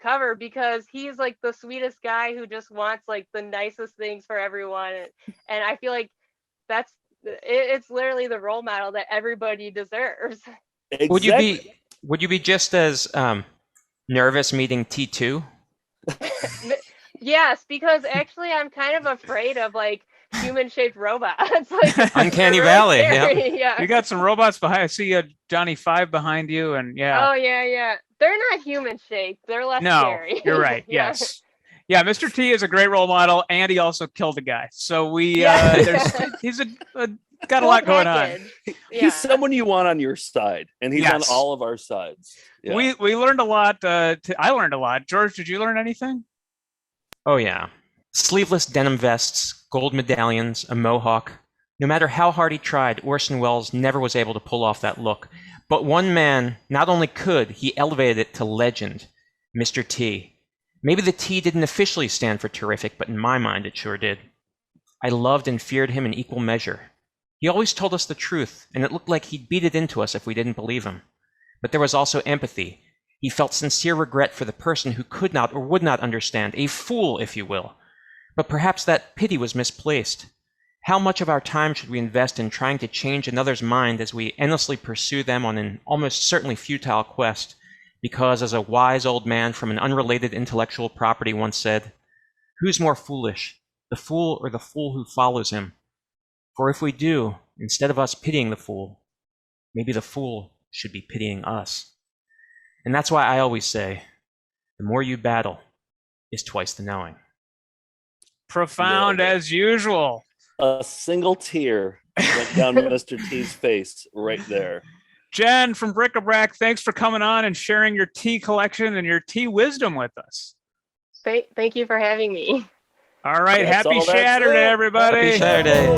cover, because he's like the sweetest guy who just wants like the nicest things for everyone. And I feel like it's literally the role model that everybody deserves. Exactly. Would you be just as nervous meeting T2? Yes, because actually I'm kind of afraid of like human-shaped robots. Like, Uncanny really Valley. scary. Yeah. You got some robots behind. I see Johnny 5 behind you, and yeah. Oh yeah. They're not human-shaped. They're less scary. You're right. Yeah. Yes. Yeah, Mr. T is a great role model, and he also killed a guy. So he's got a lot going on. He's someone you want on your side, and he's on all of our sides. Yeah. We learned a lot. I learned a lot. George, did you learn anything? Oh yeah. Sleeveless denim vests, gold medallions, a mohawk. No matter how hard he tried, Orson Welles never was able to pull off that look. But one man not only could, he elevated it to legend, Mr. T. Maybe the T didn't officially stand for terrific, but in my mind it sure did. I loved and feared him in equal measure. He always told us the truth, and it looked like he'd beat it into us if we didn't believe him. But there was also empathy. He felt sincere regret for the person who could not or would not understand, a fool, if you will. But perhaps that pity was misplaced. How much of our time should we invest in trying to change another's mind as we endlessly pursue them on an almost certainly futile quest? Because, as a wise old man from an unrelated intellectual property once said, "Who's more foolish, the fool or the fool who follows him? For if we do, instead of us pitying the fool, maybe the fool should be pitying us." And that's why I always say, the more you battle is twice the knowing. Profound as usual. A single tear went down Mr. T's face right there. Jen from Brick-A-Brack, thanks for coming on and sharing your tea collection and your tea wisdom with us. Thank you for having me. All right, happy Saturday, everybody. Happy Saturday.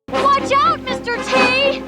Watch out, Mr. T!